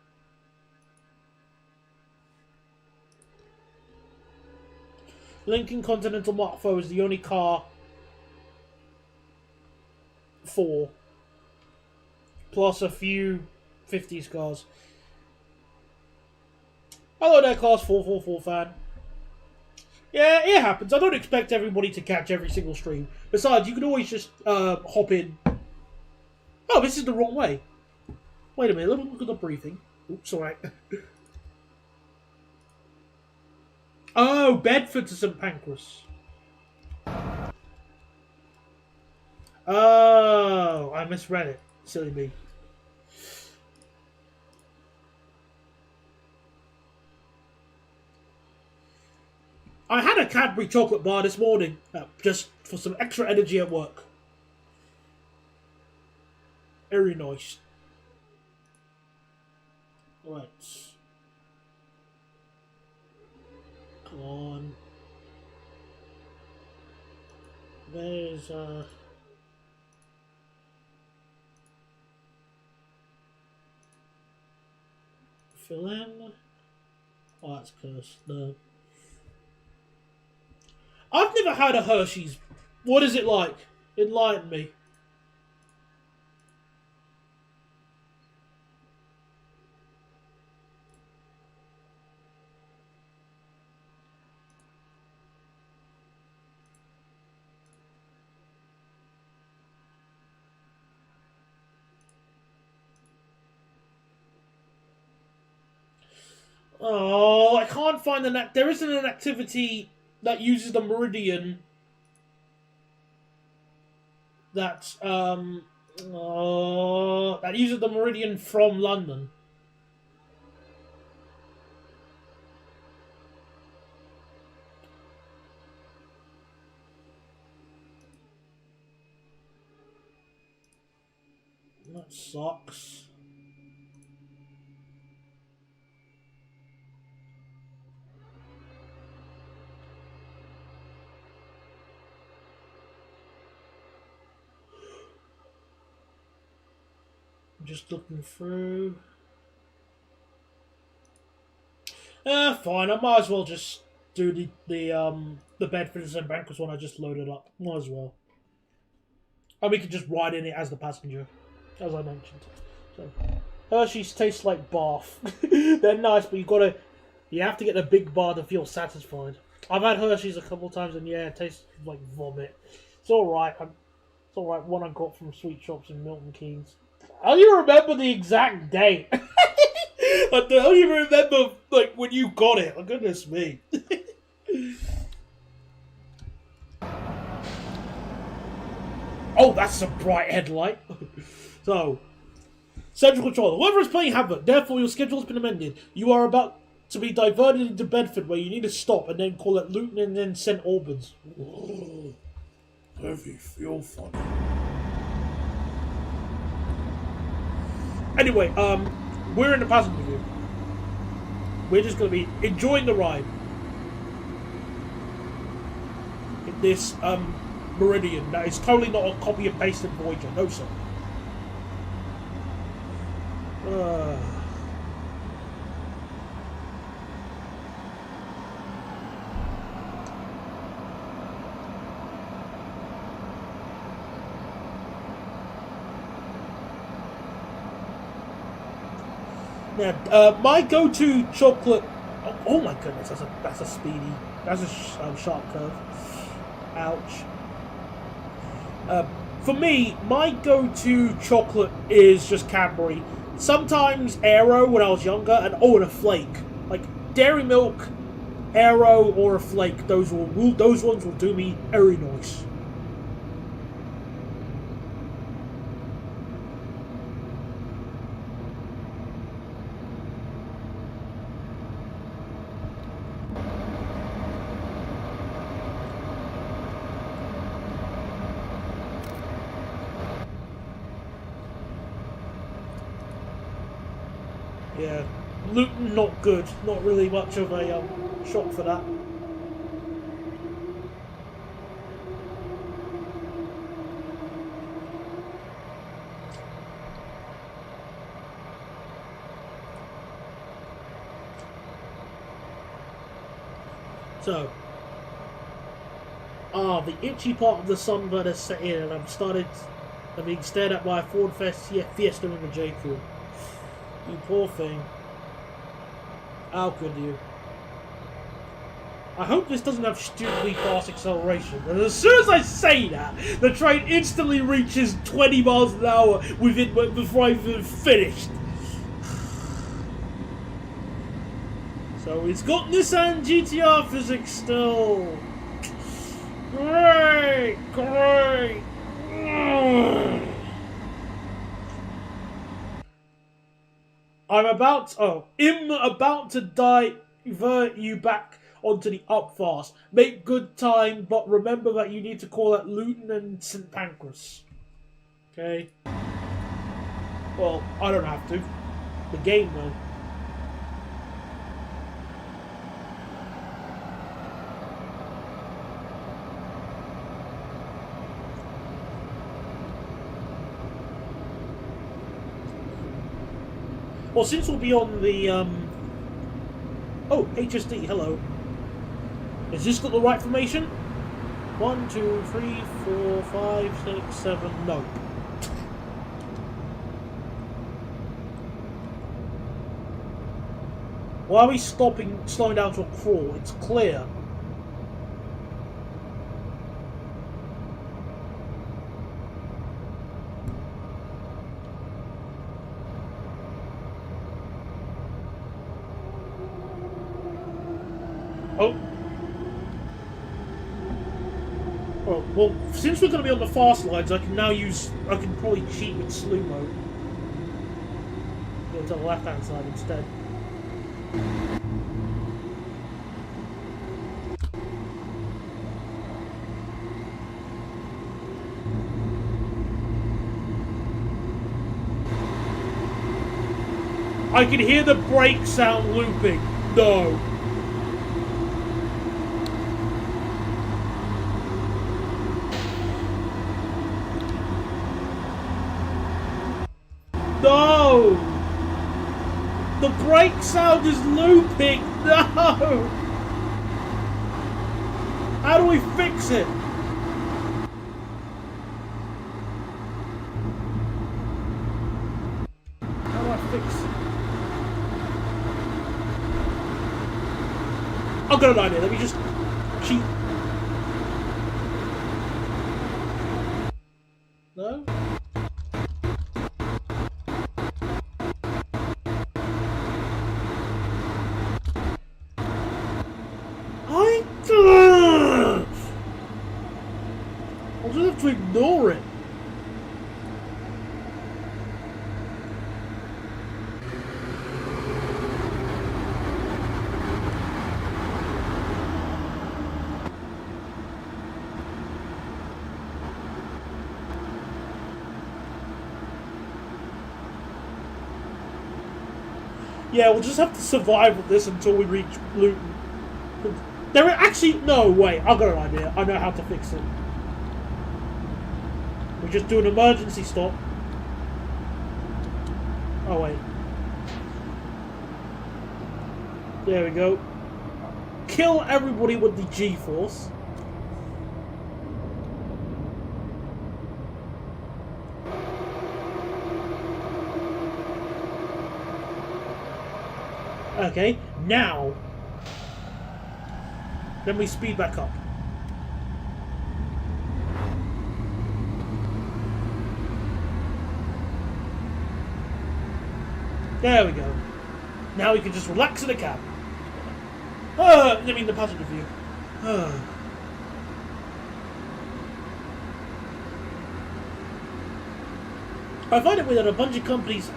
Lincoln Continental Mark IV is the only car 4, plus a few 50s cars. Hello there, Class 444 fan. Yeah, it happens. I don't expect everybody to catch every single stream. Besides, you can always just hop in. Oh, this is the wrong way. Wait a minute, let me look at the briefing. Oops, alright. Oh, Bedford to St Pancras. Oh, I misread it. Silly me. I had a Cadbury chocolate bar this morning, just for some extra energy at work. Very nice. Right. Come on. There's, fill in. Oh, that's cursed. No. I've never had a Hershey's. What is it like? Enlighten me. Oh, I can't find there isn't an activity that uses the Meridian. that that uses the Meridian from London. That sucks. Just looking through. Fine. I might as well just do the Bedford and St. Pancras one I just loaded up. Might as well. And we can just ride in it as the passenger, as I mentioned. So Hershey's taste like bath. They're nice, but you have to get the big bar to feel satisfied. I've had Hershey's a couple times, and yeah, it tastes like vomit. It's all right. It's all right. One I got from Sweet Shops in Milton Keynes. I don't even remember the exact date. I don't even remember like when you got it. Oh, goodness me. Oh, that's a bright headlight. So, Central Control. The weather is playing havoc, therefore your schedule has been amended. You are about to be diverted into Bedford, where you need to stop and then call at Luton and then St. Albans. Heavy feel funny. Anyway, we're in the passenger view. We're just going to be enjoying the ride. In this, Meridian that is totally not a copy and pasted Voyager. No, sir. Now, my go-to chocolate. Oh my goodness, that's a speedy. That's a sharp curve. Ouch. For me, my go-to chocolate is just Cadbury. Sometimes Aero when I was younger, and a flake. Like Dairy Milk, Aero, or a flake. Those ones will do me very nice. Yeah, Luton not good. Not really much of a shock for that. So, the itchy part of the sunburn has set in, and I'm being stared at by a Ford Fiesta in the J Crew. You poor thing. How could you? I hope this doesn't have stupidly fast acceleration. And as soon as I say that, the train instantly reaches 20 miles an hour before I've even finished. So it's got Nissan GTR physics still. Great! Great! I'm about to divert you back onto the up fast. Make good time, but remember that you need to call at Luton and St. Pancras. Okay? Well, I don't have to. The game will. Well, since we'll be on the, Oh, HSD, hello. Is this got the right formation? 1, 2, 3, 4, 5, 6, 7, no. Why are we slowing down to a crawl? It's clear. Oh. Oh, Well, since we're going to be on the fast lines, I can probably cheat with slew mode. Go to the left-hand side instead. I can hear the brake sound looping. No. No! The brake sound is looping! No! How do we fix it? How do I fix it? I've got an idea. Let me just cheat. No? I'll just have to ignore it. Yeah, we'll just have to survive with this until we reach Luton. There actually no wait. I've got an idea. I know how to fix it. We just do an emergency stop. Oh wait. There we go. Kill everybody with the G-force. Okay, now. Then we speed back up. There we go. Now we can just relax in the cab. I mean the passenger view. I find it weird that a bunch of companies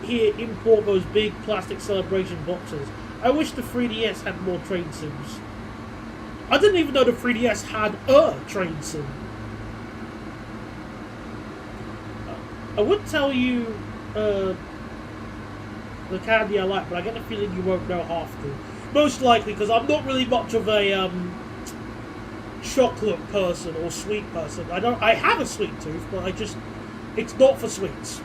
here import those big plastic celebration boxes. I wish the 3DS had more train sims. I didn't even know the 3DS had a train sim. I would tell you the candy I like, but I get the feeling you won't know half to. Most likely, because I'm not really much of a chocolate person or sweet person. I have a sweet tooth, but it's not for sweets.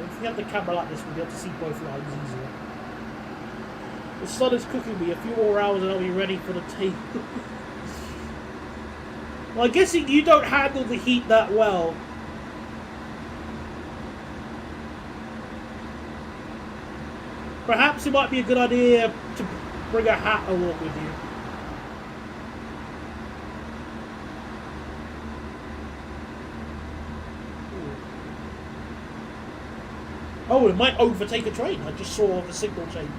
If we have the camera like this, we'll be able to see both lines easier. The sun is cooking me. A few more hours and I'll be ready for the tea. Well, I'm guessing you don't handle the heat that well. Perhaps it might be a good idea to bring a hat along with you. Oh, it might overtake a train. I just saw the signal change.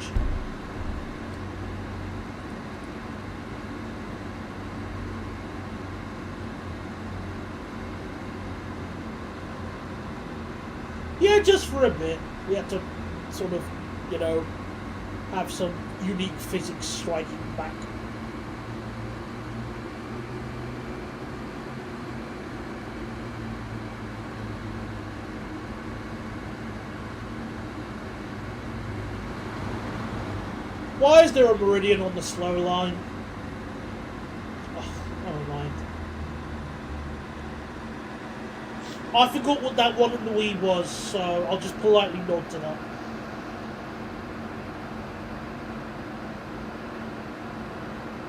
Yeah, just for a bit. We had to sort of, you know, have some unique physics striking back. Why is there a meridian on the slow line? Oh, never mind. I forgot what that one in the Wii was, so I'll just politely nod to that.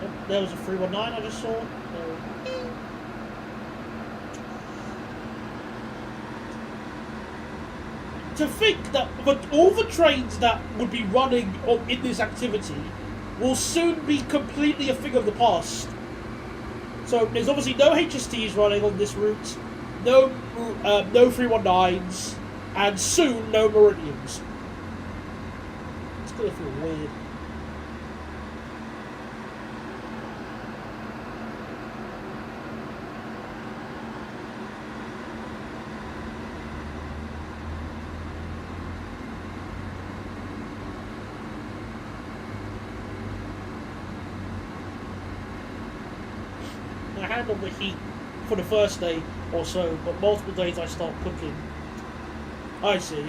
Yep, there was a 319 I just saw. To think that all the trains that would be running in this activity will soon be completely a thing of the past. So there's obviously no HSTs running on this route, no 319s, and soon no Meridians. It's gonna feel weird. I handle the heat for the first day or so, but multiple days I start cooking. I see.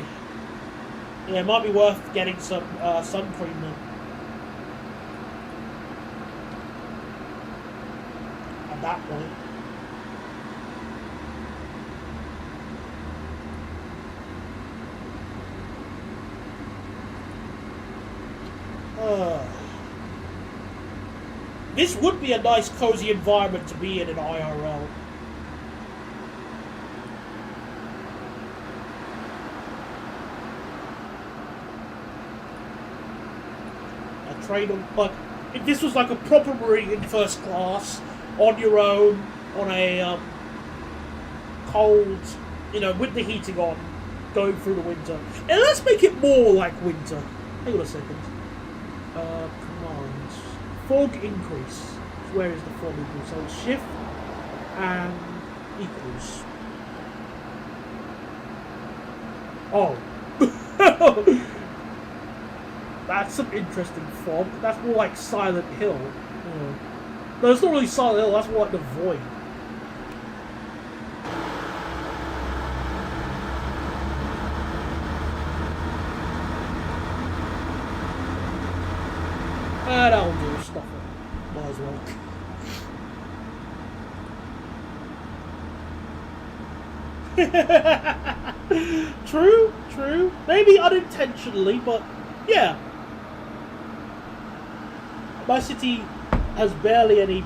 Yeah, it might be worth getting some sun cream then. At that point. This would be a nice, cozy environment to be in IRL. A train on, but if this was like a proper marine in first class, on your own, on a cold, with the heating on, going through the winter. And let's make it more like winter. Hang on a second. Commands. Fog increase. Where is the fog increase? So it's shift and equals. Oh. That's some interesting fog. That's more like Silent Hill. No, it's not really Silent Hill, that's more like the Void. That'll do, stop it. Might as well. True. Maybe unintentionally, but yeah. My city has barely any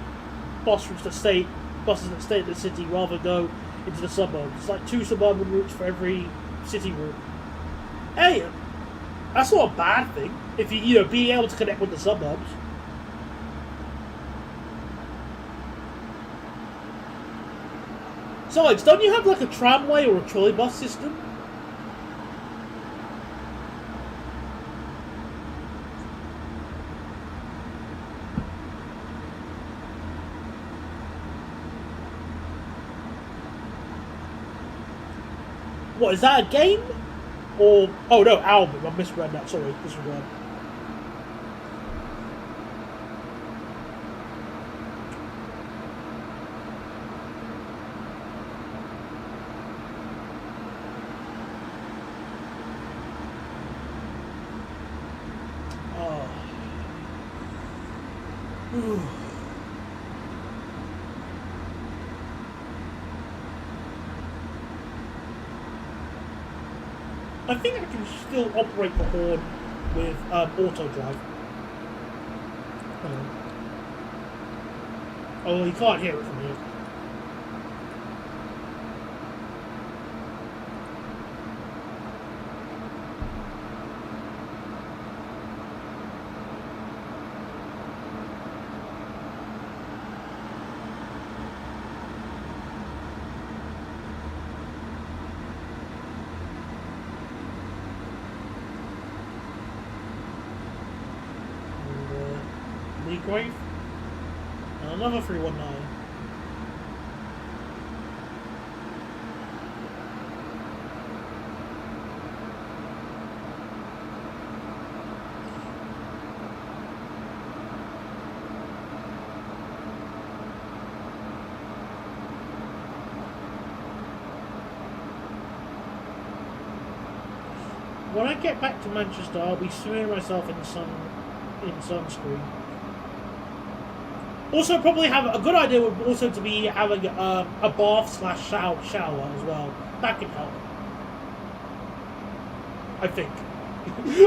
buses that stay in the city, rather go into the suburbs. It's like 2 suburban routes for every city route. Hey, that's not a bad thing. If you being able to connect with the suburbs. Besides, don't you have like a tramway or a trolley bus system? What, is that a game? Or, oh no, album, I misread that, sorry, disregard. I think I can still operate the horn with auto drive. Oh, you can't hear it from here. Grave, and another 319. When I get back to Manchester, I'll be smearing myself in sunscreen. Also, probably have a good idea would also to be having a bath / shower as well. That could help. I think.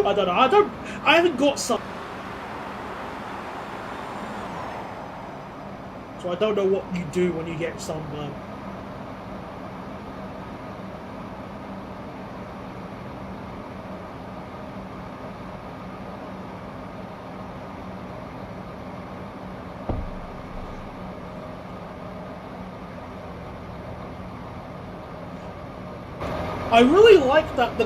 I don't know. I haven't got some. So I don't know what you do when you get sunburn. I really like that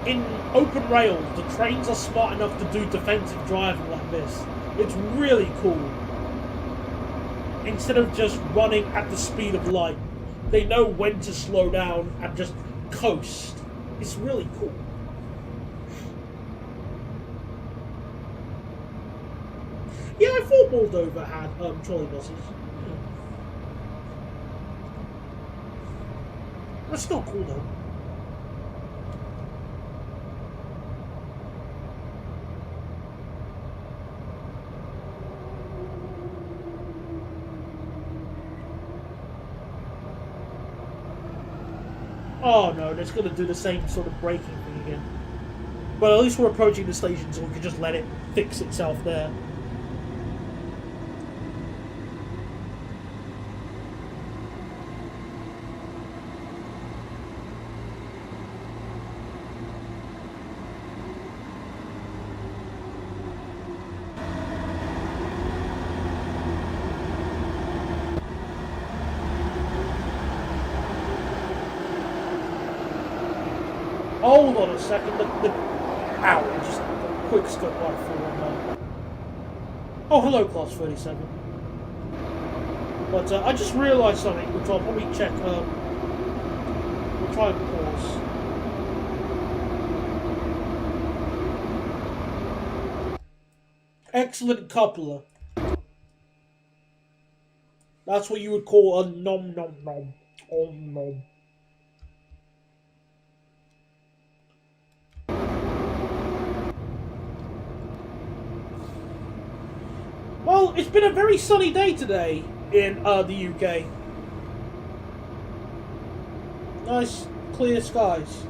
in open rail, the trains are smart enough to do defensive driving like this. It's really cool. Instead of just running at the speed of light, they know when to slow down and just coast. It's really cool. Yeah, I thought Moldova had trolley buses. Yeah. That's still cool though. Oh no, it's going to do the same sort of braking thing again. But at least we're approaching the station, so we can just let it fix itself there. Hold on a second. Ow! Just a quick scope right through on there. Oh, hello, Class 37. But I just realised something, which I'll probably check. We'll try and pause. Excellent coupler. That's what you would call a nom nom nom. Om nom. Well, it's been a very sunny day today in the UK. Nice, clear skies.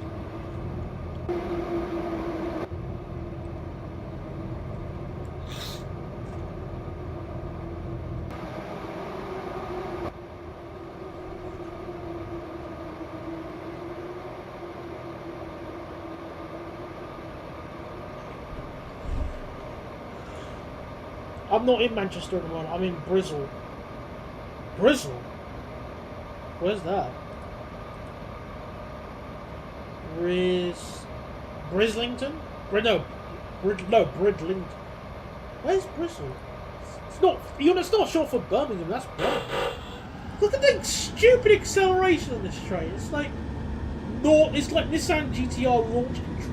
I'm not in Manchester anymore, I'm in Bristol. Bristol? Where's that? Brislington? Bridlington. Where's Bristol? It's not. It's not short for Birmingham. That's Birmingham. Look at the stupid acceleration on this train. It's like It's like Nissan GTR launch control.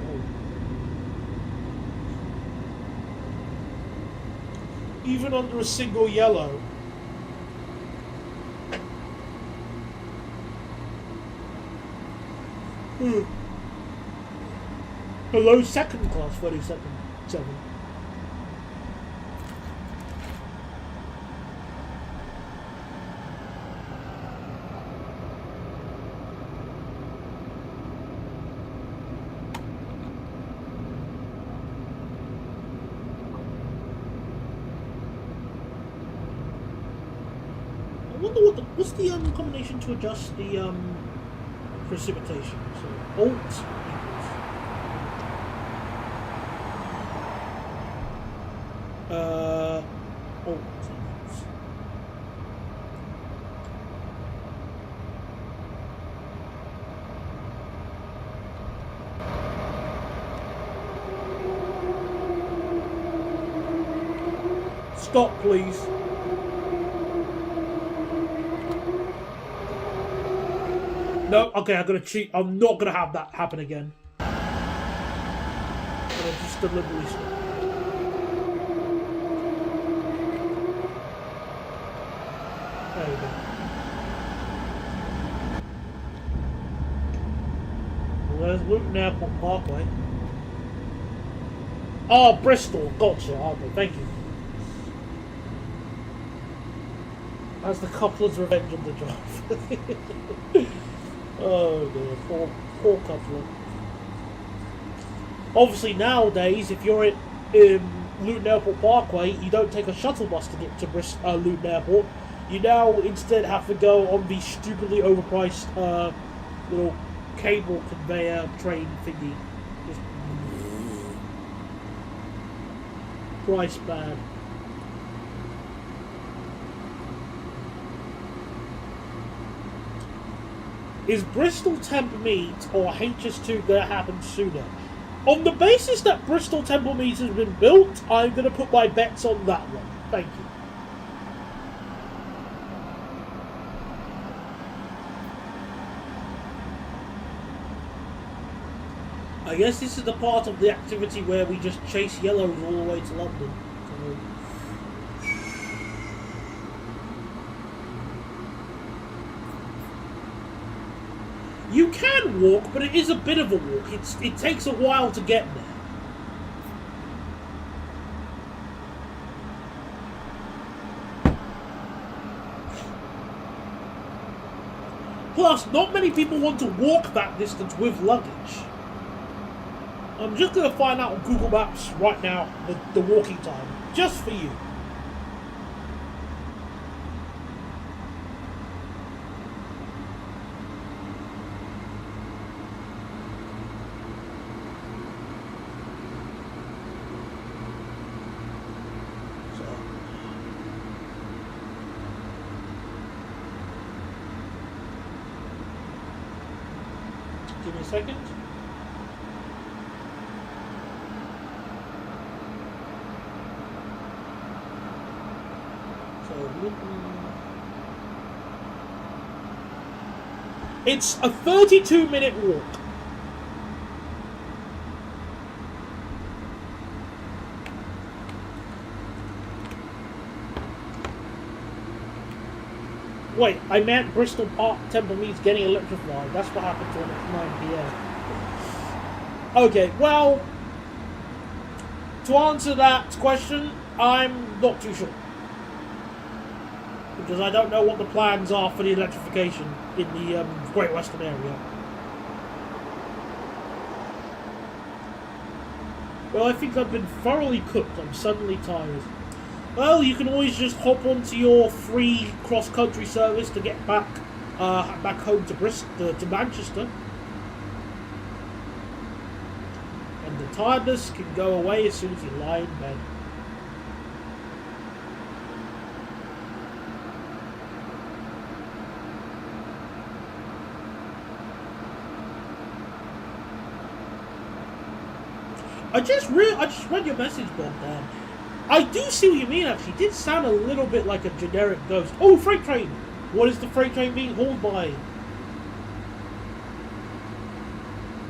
Even under a single yellow. Hello, second class 37. I wonder what's the combination to adjust the precipitation. So Alt equals. Alt equals. Stop, please. No, okay, I'm gonna cheat. I'm not gonna have that happen again. I'm gonna just deliberately stop. There we go. Where's Luton Airport Parkway? Oh, Bristol. Gotcha. Okay, thank you. That's the coupler's revenge on the drive. Oh dear, poor coupler. Obviously nowadays, if you're at Luton Airport Parkway, you don't take a shuttle bus to get to Luton Airport. You now instead have to go on the stupidly overpriced little cable conveyor train thingy. Just price bad. Is Bristol Temple Meet or HS2 going to happen sooner? On the basis that Bristol Temple Meet has been built, I'm going to put my bets on that one. Thank you. I guess this is the part of the activity where we just chase yellows all the way to London. You can walk, but it is a bit of a walk. It takes a while to get there. Plus, not many people want to walk that distance with luggage. I'm just going to find out on Google Maps right now the walking time, just for you. Give me a second. It's a 32-minute walk. Wait, I meant Bristol Park Temple Mead's getting electrified. That's what happened to him at 9 p.m. Okay, well, to answer that question, I'm not too sure. Because I don't know what the plans are for the electrification in the Great Western area. Well, I think I've been thoroughly cooked. I'm suddenly tired. Well, you can always just hop onto your free cross-country service to get back home to Manchester. And the tiredness can go away as soon as you lie in bed. I just read your message, Bob. I do see what you mean, actually. It did sound a little bit like a generic ghost. Oh, freight train! What is the freight train being hauled by?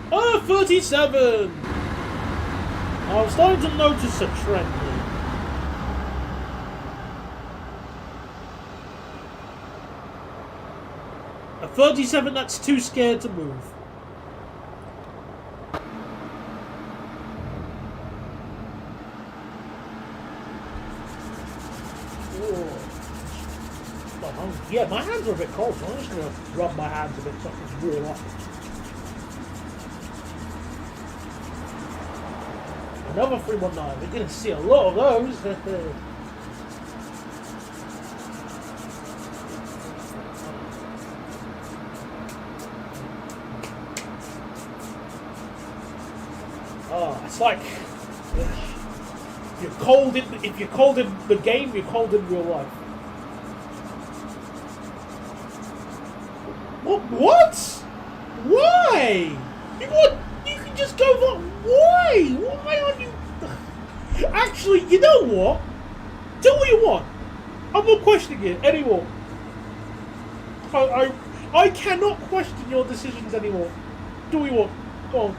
37! I'm starting to notice a trend here. A 37 that's too scared to move. Yeah, my hands are a bit cold, so I'm just going to rub my hands a bit so I can warm up. Another 319. We're going to see a lot of those. Oh, it's like you're cold if you're cold in the game, you're cold in real life. What? Why? You can just go. Why? Why are you? Actually, you know what? Do what you want. I'm not questioning it anymore. I cannot question your decisions anymore. Do what you want. Go on.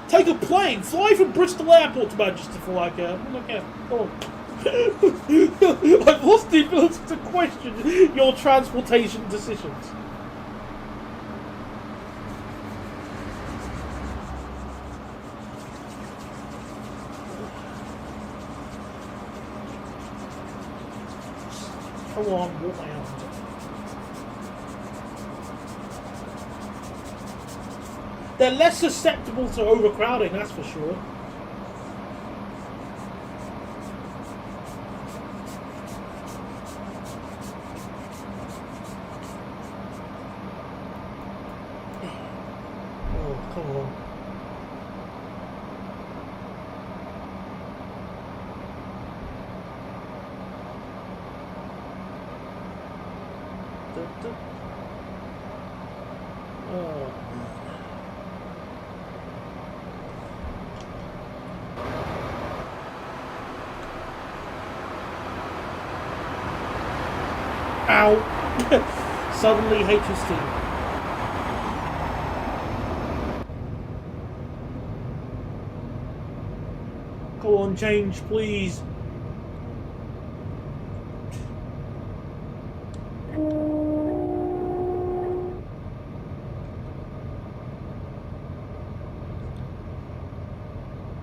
Take a plane. Fly from Bristol Airport to Manchester for like a... Okay, go on. I've lost the ability to question your transportation decisions. Come on, walk my arms. They're less susceptible to overcrowding, that's for sure. Oh. Ow! Suddenly HST. Go on, change, please.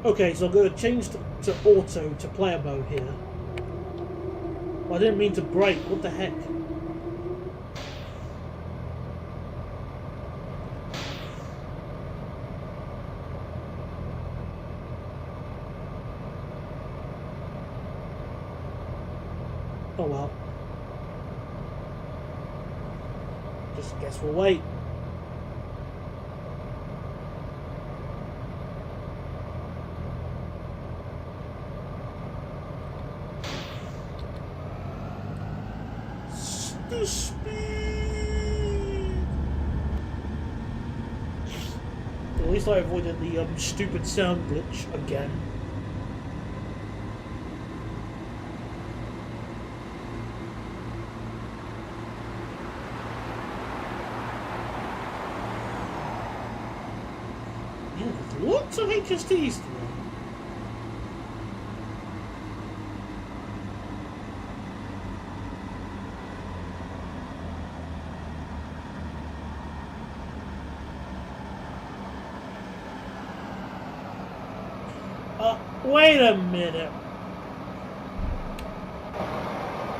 Okay, so I'm going to change to auto, to player mode here. I didn't mean to brake, what the heck? Oh well. Just guess we'll wait. The speed! At least I avoided the stupid sound glitch again. Yeah, there's lots of HSTs today. Wait a minute.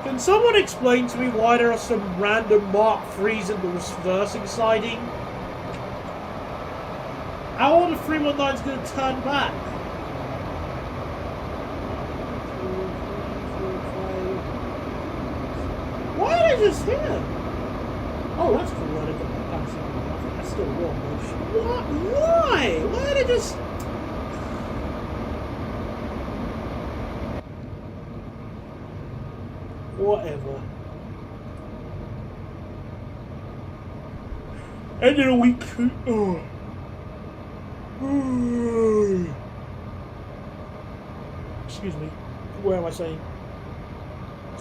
Can someone explain to me why there are some random Mark IIIs in the reversing siding? How are the 319s going to turn back? Why are they just here? Oh, that's cool. I didn't get my pants on. I think that's still wrong. What? Why? Why are they just... Whatever. End of the week. Oh. Excuse me. Where am I saying?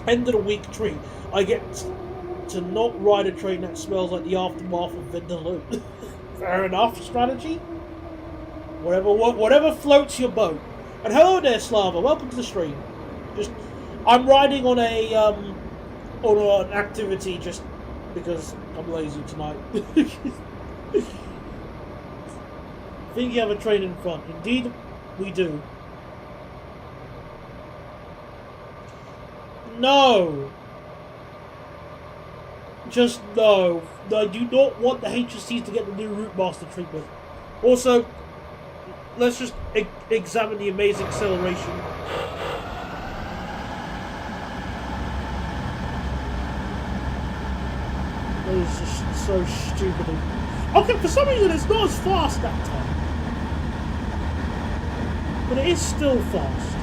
End of the week treat. I get to not ride a train that smells like the aftermath of Vindaloo. Fair enough strategy. Whatever floats your boat. And hello there, Slava. Welcome to the stream. I'm riding on an activity just because I'm lazy tonight. Think you have a train in front. Indeed, we do. No. Just no. I do not want the HSTs to get the new Route Master treatment. Also, let's just examine the amazing acceleration. That is just so stupid. Okay, for some reason it's not as fast that time. But it is still fast.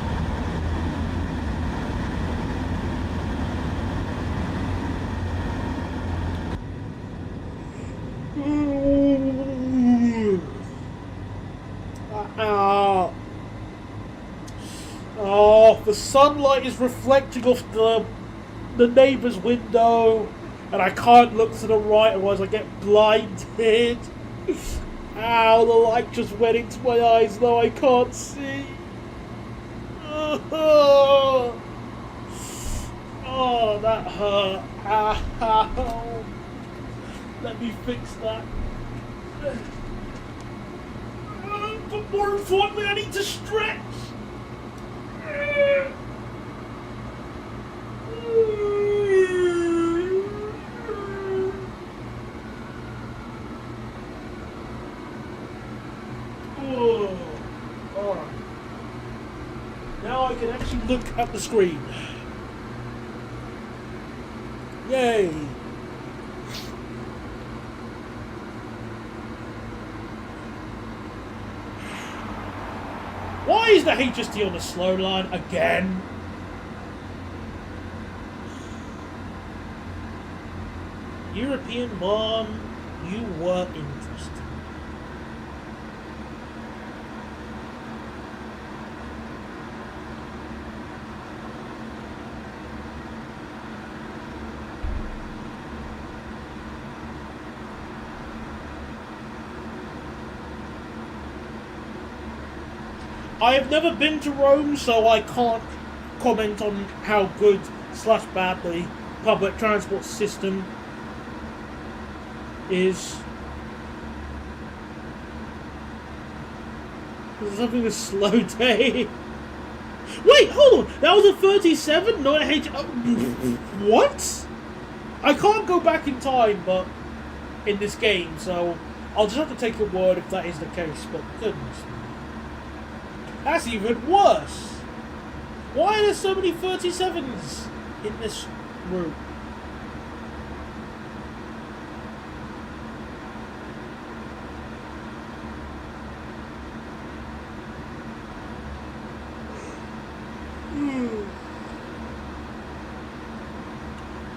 Oh, the sunlight is reflecting off the neighbour's window, and I can't look to the right, otherwise I get blinded. Ow, the light just went into my eyes, now I can't see. Oh, that hurt. Ow. Let me fix that. But more importantly, I need to stretch. Alright. Now I can actually look at the screen. Yay! Why is the HST on the slow line again? European mom, you were interesting. I have never been to Rome, so I can't comment on how good / bad the public transport system is. Is something a slow day? Wait, hold on. That was a 37, not a H. What? I can't go back in time, but in this game, so I'll just have to take your word if that is the case. But goodness me. That's even worse. Why are there so many 37s in this route?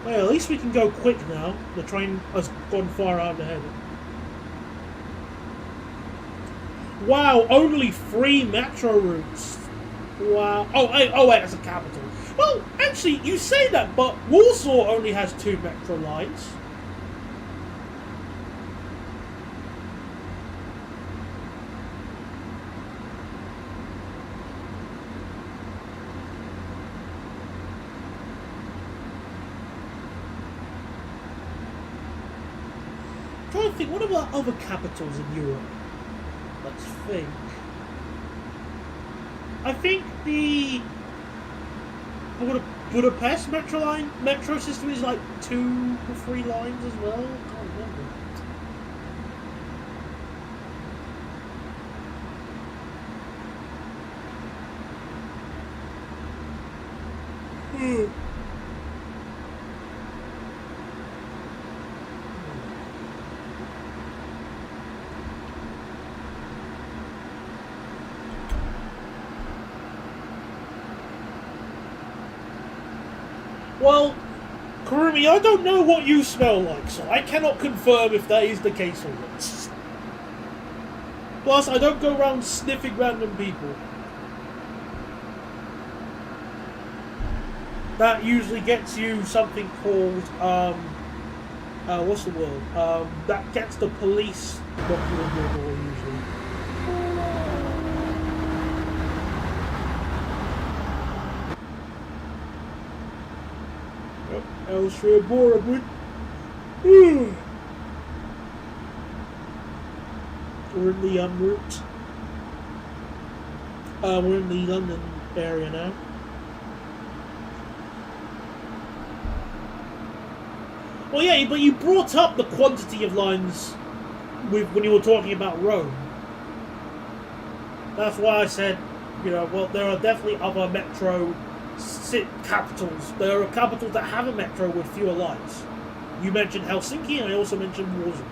Well, at least we can go quick now. The train has gone far out ahead. Wow, only 3 metro routes. Wow. Oh, wait, that's a capital. Well, actually, you say that, but Warsaw only has 2 metro lines. I'm trying to think, what about other capitals in Europe? Let's think. I think the Budapest metro system is like 2 or 3 lines as well. I can't remember. Well, Kurumi, I don't know what you smell like, so I cannot confirm if that is the case or not. Plus, I don't go around sniffing random people. That usually gets you something called, what's the word? That gets the police knocking on your door usually. Austria Borough. We're in the route. We're in the London area now. Well, yeah, but you brought up the quantity of lines when you were talking about Rome. That's why I said, well, there are definitely other metro capitals. There are capitals that have a metro with fewer lines. You mentioned Helsinki, and I also mentioned Warsaw.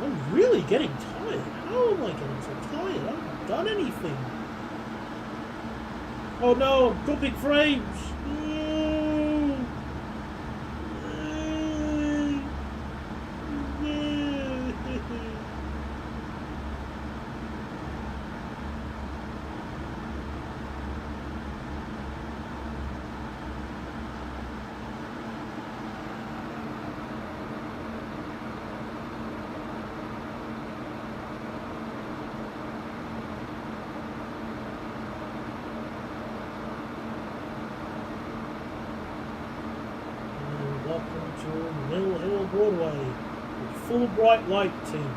I'm really getting tired. How am I getting so tired? I haven't done anything. Oh no, I've got big frames. Mill Hill Broadway with full bright lighting.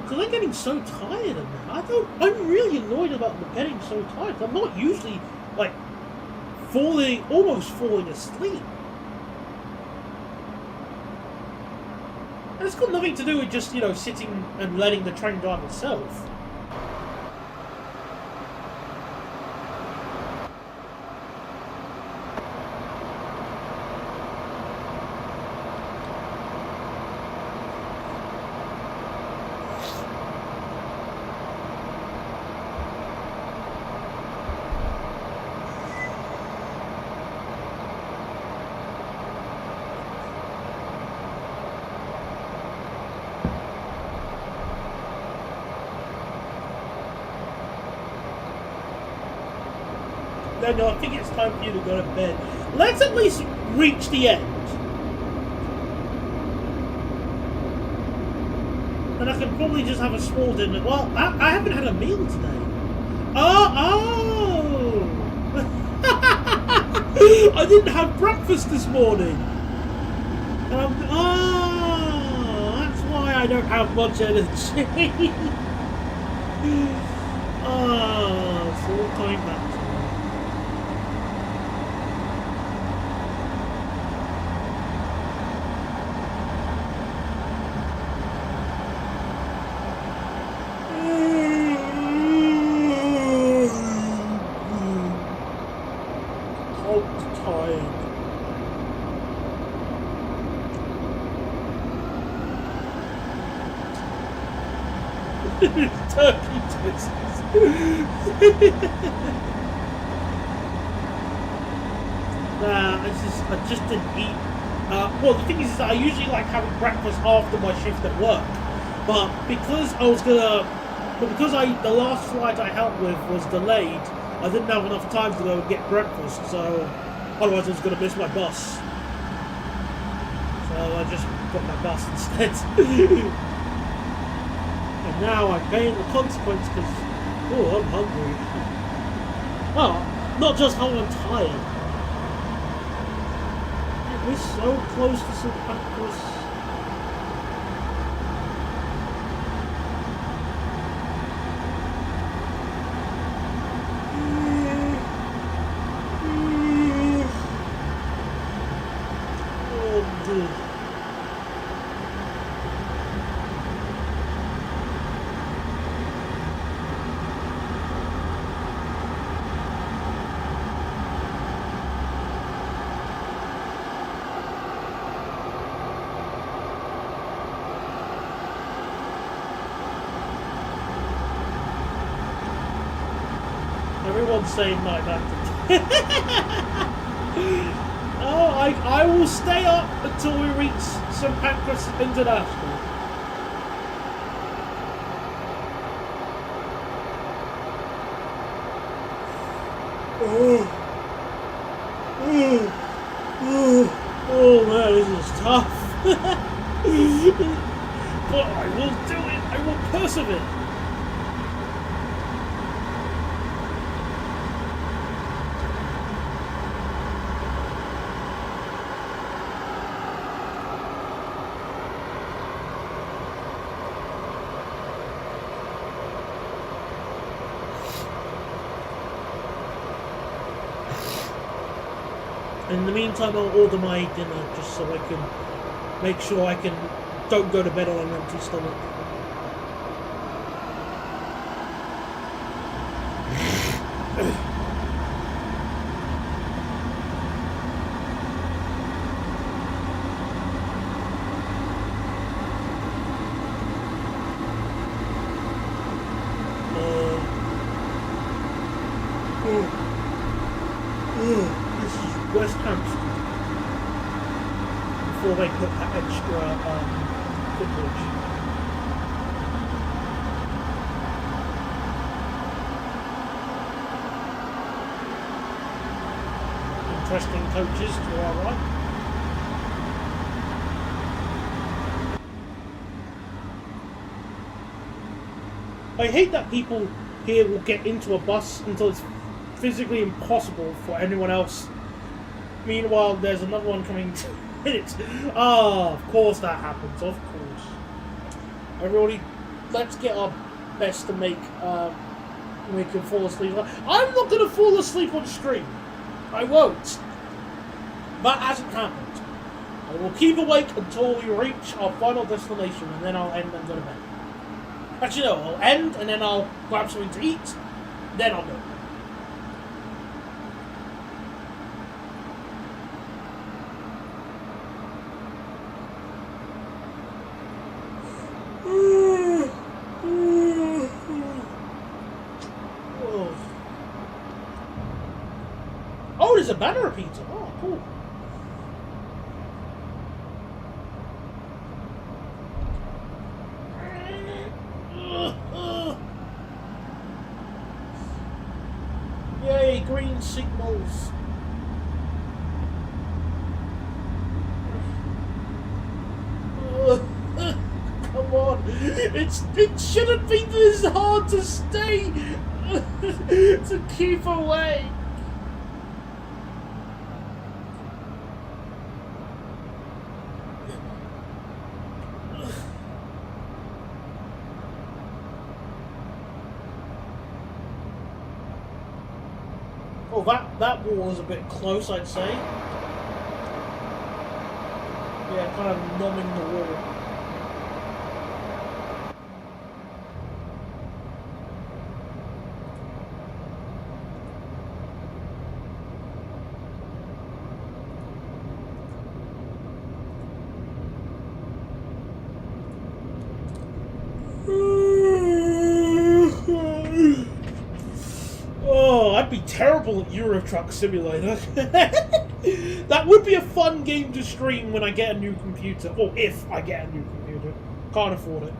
Because I'm getting so tired of that. I'm really annoyed about getting so tired. I'm not usually like almost falling asleep. it's got nothing to do with just, you know, sitting and letting the train drive itself. No, I think it's time for you to go to bed. Let's at least reach the end. And I can probably just have a small dinner. Well, I haven't had a meal today. Oh! I didn't have breakfast this morning. That's why I don't have much energy. It's all coming back. Turkey twists. Nah, I just didn't eat. Well, the thing is that I usually like having breakfast after my shift at work, but because the last flight I helped with was delayed, I didn't have enough time to go and get breakfast. So otherwise, I was going to miss my bus. So I just got my bus instead. And now I'm paying the consequence because, I'm hungry. Oh, not just how I'm tired. We're so close to some breakfast. Oh, dear. Everyone's saying like that. Oh, I will stay up until we reach St. Pancras International. Oh man, this is tough. But I will do it. I will persevere. In the meantime, I'll order my dinner just so I can make sure I don't go to bed on an empty stomach. West Hampstead before they put that extra footbridge. Interesting coaches to our right. I hate that people here will get into a bus until it's physically impossible for anyone else. Meanwhile, there's another one coming to it. Of course that happens, of course. Everybody, let's get our best to make we can fall asleep. I'm not going to fall asleep on stream. I won't. That hasn't happened. I will keep awake until we reach our final destination, and then I'll end and go to bed. Actually, no, I'll end, and then I'll grab something to eat, then I'll go. Oh, there's a banner pizza. Oh, cool. Yay, green signals. Come on. It shouldn't be this hard to stay. To keep awake. Oh, that wall is a bit close, I'd say. Yeah, kind of numbing the wall. Oh, I'd be terrible at Euro Truck Simulator. That would be a fun game to stream when I get a new computer. Or if I get a new computer. Can't afford it.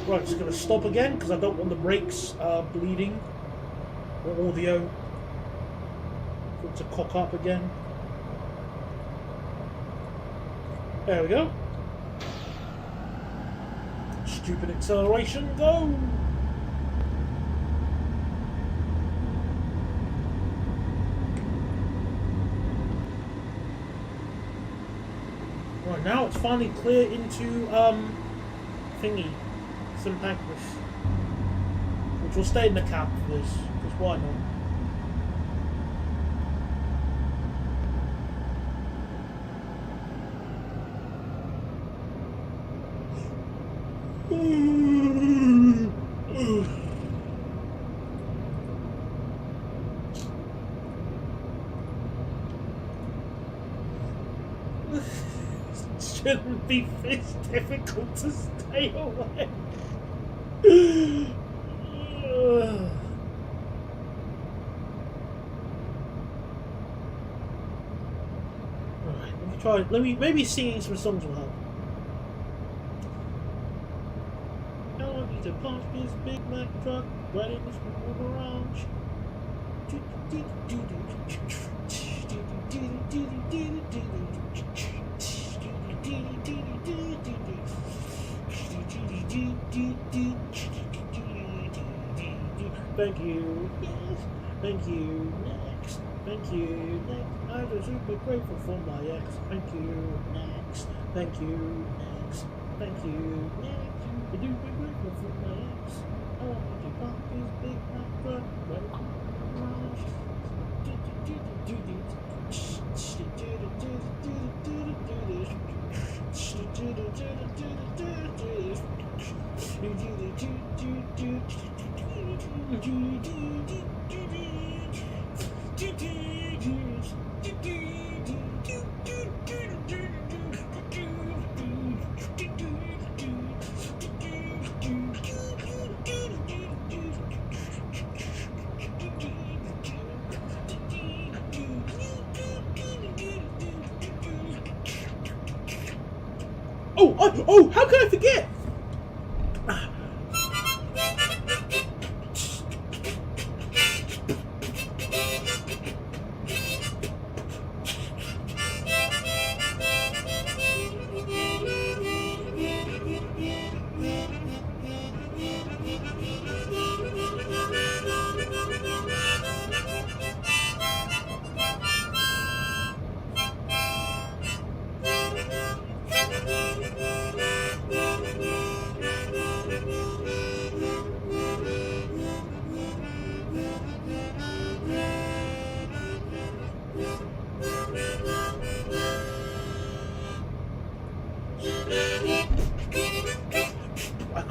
Right, just going to stop again because I don't want the brakes bleeding or audio for it to cock up again. There we go. Stupid acceleration, go! Right, now it's finally clear into thingy. St. Pancras, which will stay in the cab for this, because why not? Shouldn't be this difficult to stay away. Alright, let me try. Maybe singing some songs will help. I want you to punch this Big Mac truck right in this garage. Thank you, yes, thank you, next, thank you, next, I'm just super grateful for my ex, thank you, next, thank you, next, thank you, next, super duper grateful for my ex, I want you to pump this Big Mac truck right in the garage. Oh, how could I forget?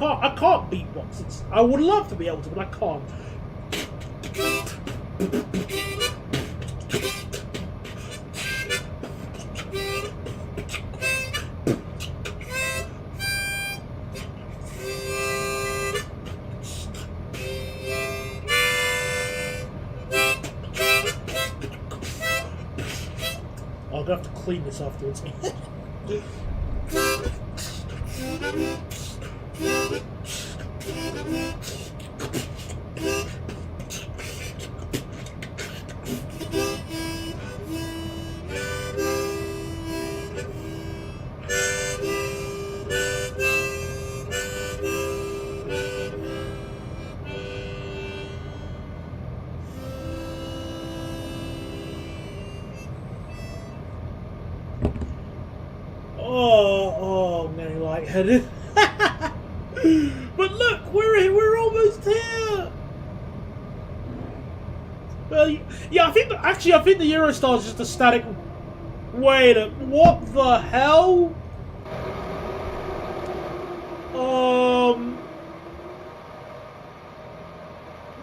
can't beatbox. I would love to be able to, but I can't. I'm gonna have to clean this afterwards. Oh, I'm getting lightheaded. But look, we're almost here. Well, yeah, I think the Eurostar is just a static. Wait, what the hell?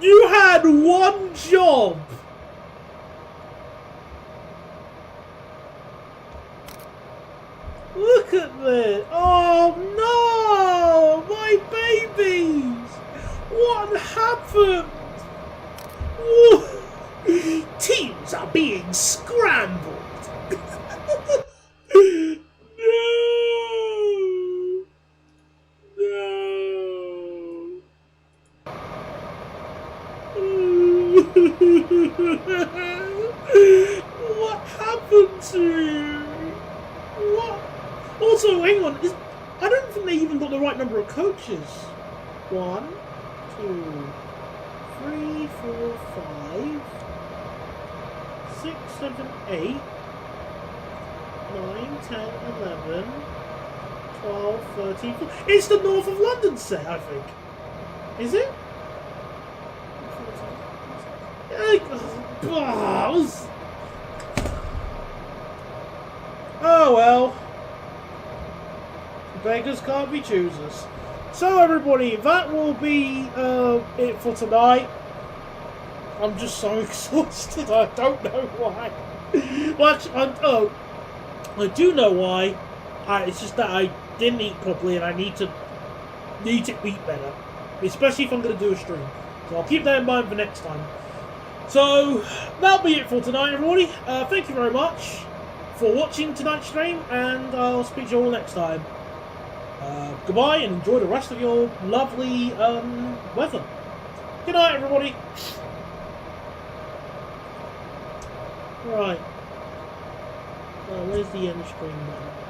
You had one job. Look at this! Oh no! My babies! What happened? Teams are being scrambled! No! What happened to you? What? Also, hang on, I don't think they even got the right number of coaches. 1, 2, 3, 4, 5, 6, 7, 8, 9, 10, 11, 12, 13, 14. It's the North of London set, I think. Is it? Oh well. Beggars can't be choosers. So everybody, that will be it for tonight. I'm just so exhausted. I don't know why. Well, actually, I do know why. It's just that I didn't eat properly, and I need to eat better, especially if I'm going to do a stream. So I'll keep that in mind for next time. So that'll be it for tonight, everybody. Thank you very much for watching tonight's stream, and I'll speak to you all next time. Goodbye, and enjoy the rest of your lovely weather. Good night, everybody. Right. Where's the end screen now?